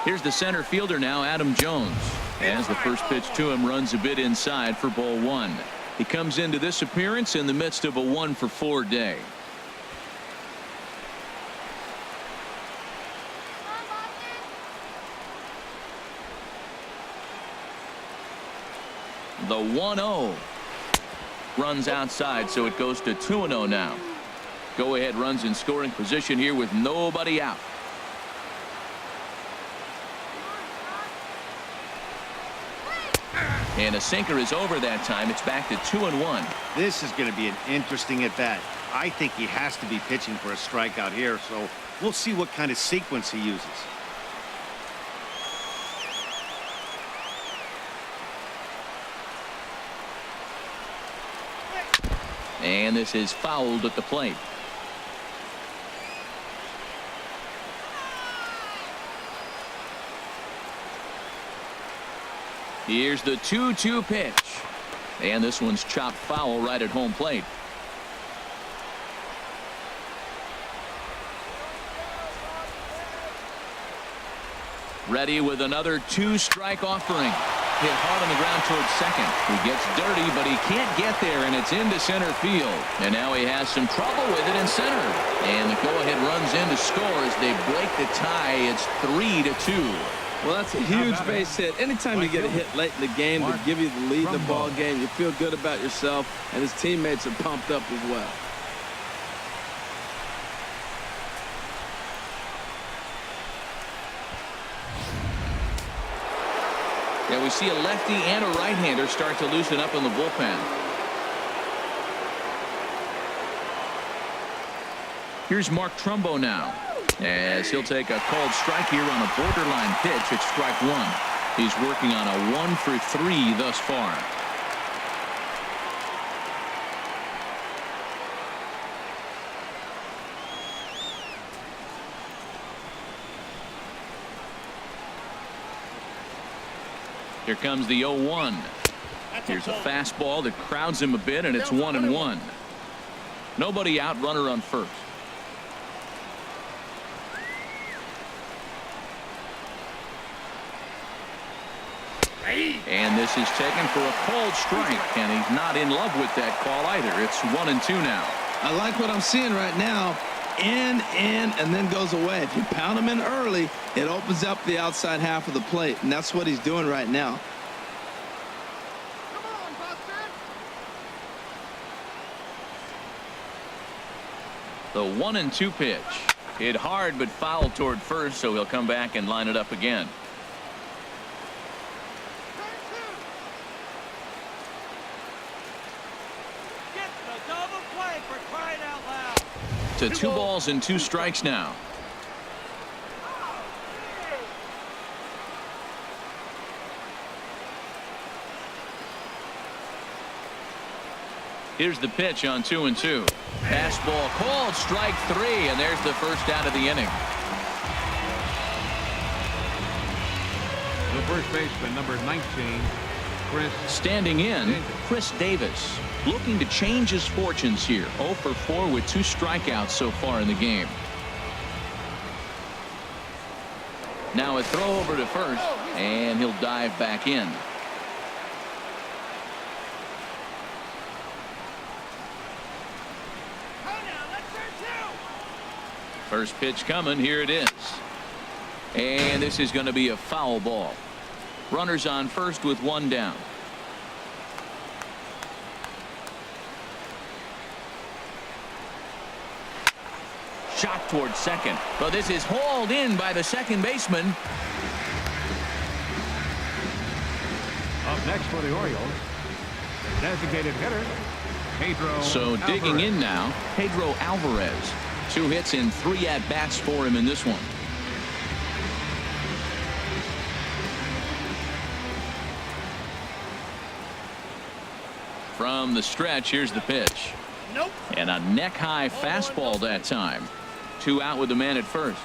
S1: Here's the center fielder now, Adam Jones. As the first pitch to him runs a bit inside for ball 1. He comes into this appearance in the midst of a 1-for-4 day. The 1-0 runs outside, so it goes to 2-0 now. Go ahead runs in scoring position here with nobody out. And a sinker is over that time. It's back to 2-1.
S4: This is going to be an interesting at bat. I think he has to be pitching for a strikeout here, so we'll see what kind of sequence he uses.
S1: And this is fouled at the plate. Here's the 2-2 pitch. And this one's chopped foul right at home plate. Ready with another 2-strike offering. Hit hard on the ground towards second. He gets dirty, but he can't get there, and it's into center field. And now he has some trouble with it in center. And the go-ahead runs in to score as they break the tie. It's 3-2.
S2: Well, that's a huge base hit. Anytime you get a hit late in the game to give you the lead in the ball game, you feel good about yourself, and his teammates are pumped up as well.
S1: Yeah, we see a lefty and a right-hander start to loosen up in the bullpen. Here's Mark Trumbo now, as he'll take a called strike here on a borderline pitch at strike 1. He's working on a 1-for-3 thus far. Here comes the 0-1. Here's a fastball that crowds him a bit, and it's 1-1. Nobody out, runner on first. And this is taken for a called strike, and he's not in love with that call either. It's 1-2 now.
S2: I like what I'm seeing right now. In, and then goes away. If you pound him in early, it opens up the outside half of the plate, and that's what he's doing right now.
S6: Come on, Buster.
S1: The 1-2 pitch. Hit hard but fouled toward first, so he'll come back and line it up again.
S6: Get the double play for crying out loud.
S1: To 2 balls and 2 strikes now. Here's the pitch on 2-2. Fastball called strike 3, and there's the first out of the inning.
S3: The first baseman, number 19, Chris.
S1: Standing in, Chris Davis, looking to change his fortunes here. 0-for-4 with 2 strikeouts so far in the game. Now a throw over to first, and he'll dive back in. First pitch coming. Here it is. And this is going to be a foul ball. Runners on first with 1 down. Shot towards second. But this is hauled in by the second baseman.
S3: Up next for the Orioles, the designated hitter, Pedro
S1: So digging
S3: Alvarez.
S1: in now, Pedro Alvarez. 2 hits and 3 at-bats for him in this one. From the stretch, here's the pitch.
S6: Nope.
S1: And a neck-high fastball that time. 2 out with the man at first.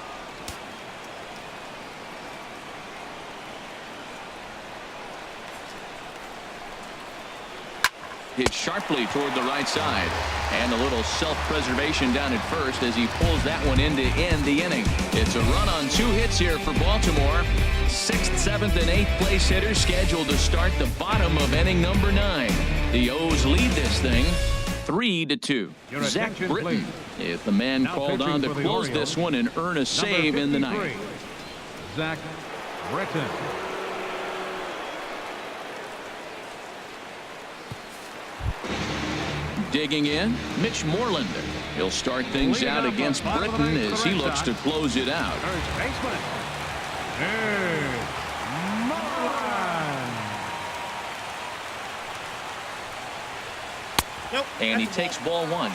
S1: Hit sharply toward the right side. And a little self-preservation down at first as he pulls that one in to end the inning. It's a run on 2 hits here for Baltimore. 6th, 7th, and 8th place hitters scheduled to start the bottom of inning number 9. The O's lead this thing 3-2.
S3: Your
S1: Zach
S3: attention,
S1: Britton
S3: please.
S1: is the man
S3: Now
S1: called
S3: pitching
S1: on to
S3: for the
S1: close
S3: Orioles,
S1: this one and earn a save in the
S3: Number
S1: ninth.
S3: 53, Zach Britton.
S1: Digging in, Mitch Moreland. He'll start things
S3: Leading
S1: out
S3: off
S1: against
S3: the bottom of the
S1: Britton
S3: ninth
S1: as
S3: for
S1: he
S3: the Red
S1: looks to
S3: Sox.
S1: close it out.
S3: First baseman. Here's Moreland.
S6: Nope.
S1: And he
S6: That's a ball.
S1: takes ball 1.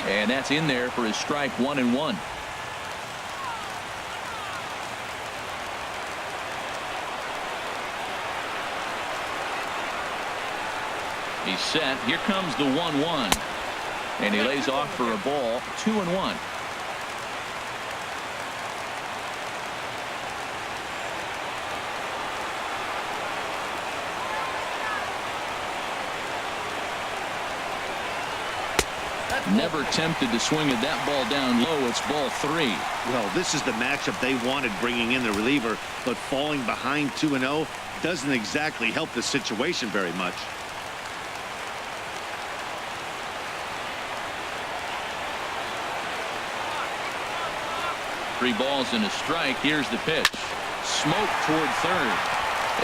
S1: And that's in there for his strike 1-1. He's set. Here comes the 1-1. And he lays off for a ball. 2-1. Never tempted to swing at that ball down low. It's ball 3.
S4: Well, this is the matchup they wanted, bringing in the reliever, but falling behind 2-0 doesn't exactly help the situation very much.
S1: Three balls and a strike. Here's the pitch. Smoke toward third.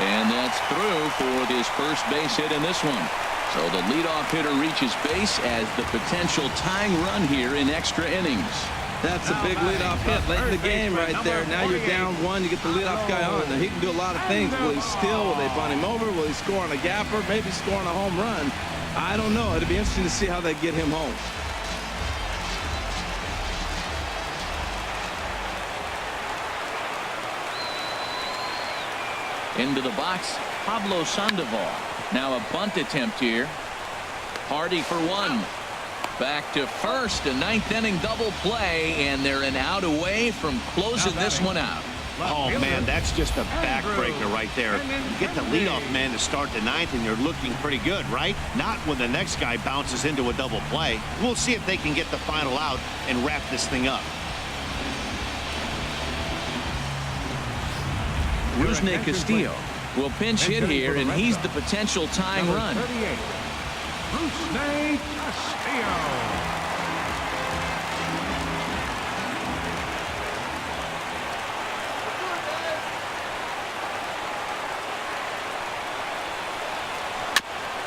S1: And that's through for his first base hit in this one. So the leadoff hitter reaches base as the potential tying run here in extra innings.
S2: That's a big leadoff hit late in the game right there. Now you're down 1. You get the leadoff guy on. Now he can do a lot of things. Will he steal? Will they bunt him over? Will he score on a gapper? Maybe score on a home run. I don't know. It'll be interesting to see how they get him home.
S1: Into the box, Pablo Sandoval. Now a bunt attempt here. Hardy for 1. Back to first, a 9th inning double play, and they're an out away from closing this one out.
S4: Oh, man, that's just a backbreaker right there. You get the leadoff man to start the 9th, and you're looking pretty good, right? Not when the next guy bounces into a double play. We'll see if they can get the final out and wrap this thing up.
S1: Rusney Castillo will pinch hit here, and he's the potential tying
S3: Number
S1: run.
S3: 38, Rusney Castillo.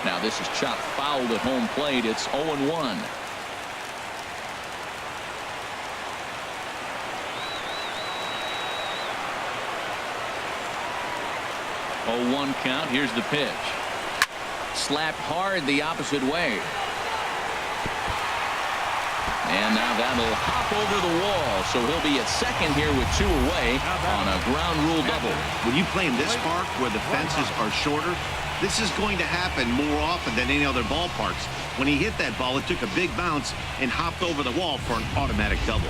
S1: Now this is chopped foul at home plate. It's 0-1. Oh, 1 count. Here's the pitch. Slapped hard the opposite way. And now that'll hop over the wall. So he'll be at second here with 2 away on a ground rule double.
S4: When you play in this park where the fences are shorter, this is going to happen more often than any other ballparks. When he hit that ball, it took a big bounce and hopped over the wall for an automatic double.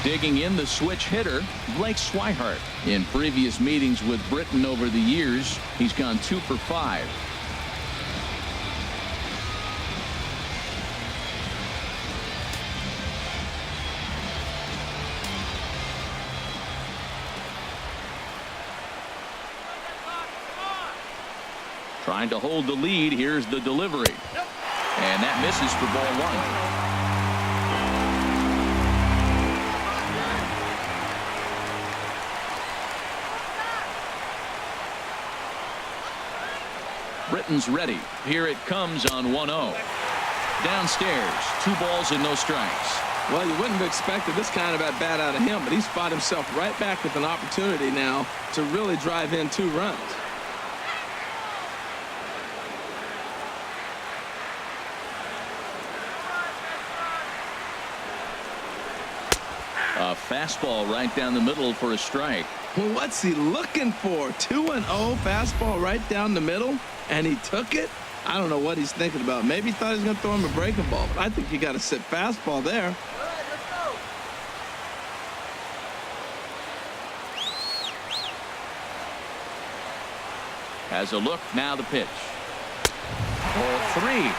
S1: Digging in, the switch hitter, Blake Swihart. In previous meetings with Britton over the years, he's gone 2 for 5. Trying to hold the lead. Here's the delivery. And that misses for ball 1. Britton's ready. Here it comes on 1-0. Downstairs, 2 balls and no strikes.
S2: Well, you wouldn't have expected this kind of at-bat out of him, but he's fought himself right back with an opportunity now to really drive in 2 runs.
S1: A fastball right down the middle for a strike.
S2: Well, what's he looking for? 2-0 fastball right down the middle, and he took it? I don't know what he's thinking about. Maybe he thought he was going to throw him a breaking ball, but I think you got to sit fastball there.
S1: Has a look, now the pitch. Ball 3.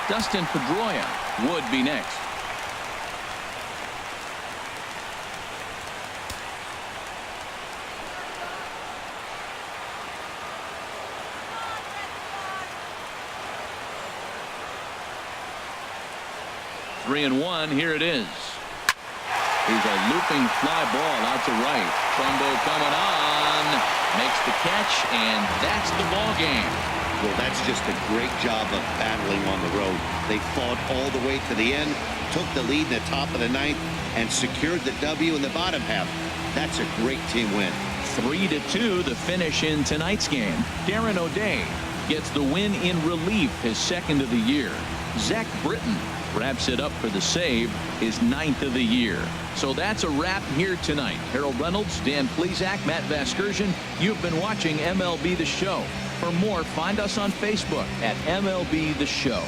S1: Dustin Pedroia would be next. Three and 1. Here it is. He's a looping fly ball out to right. Trumbo coming on, makes the catch, and that's the ball game.
S4: Well, that's just a great job of battling on the road. They fought all the way to the end, took the lead in the top of the 9th, and secured the W in the bottom half. That's a great team win.
S1: 3-2 the finish in tonight's game. Darren O'Day gets the win in relief, his 2nd of the year. Zach Britton wraps it up for the save, his 9th of the year. So that's a wrap here tonight. Harold Reynolds, Dan Plesac, Matt Vasgersian. You've been watching MLB The Show. For more, find us on Facebook at MLB The Show.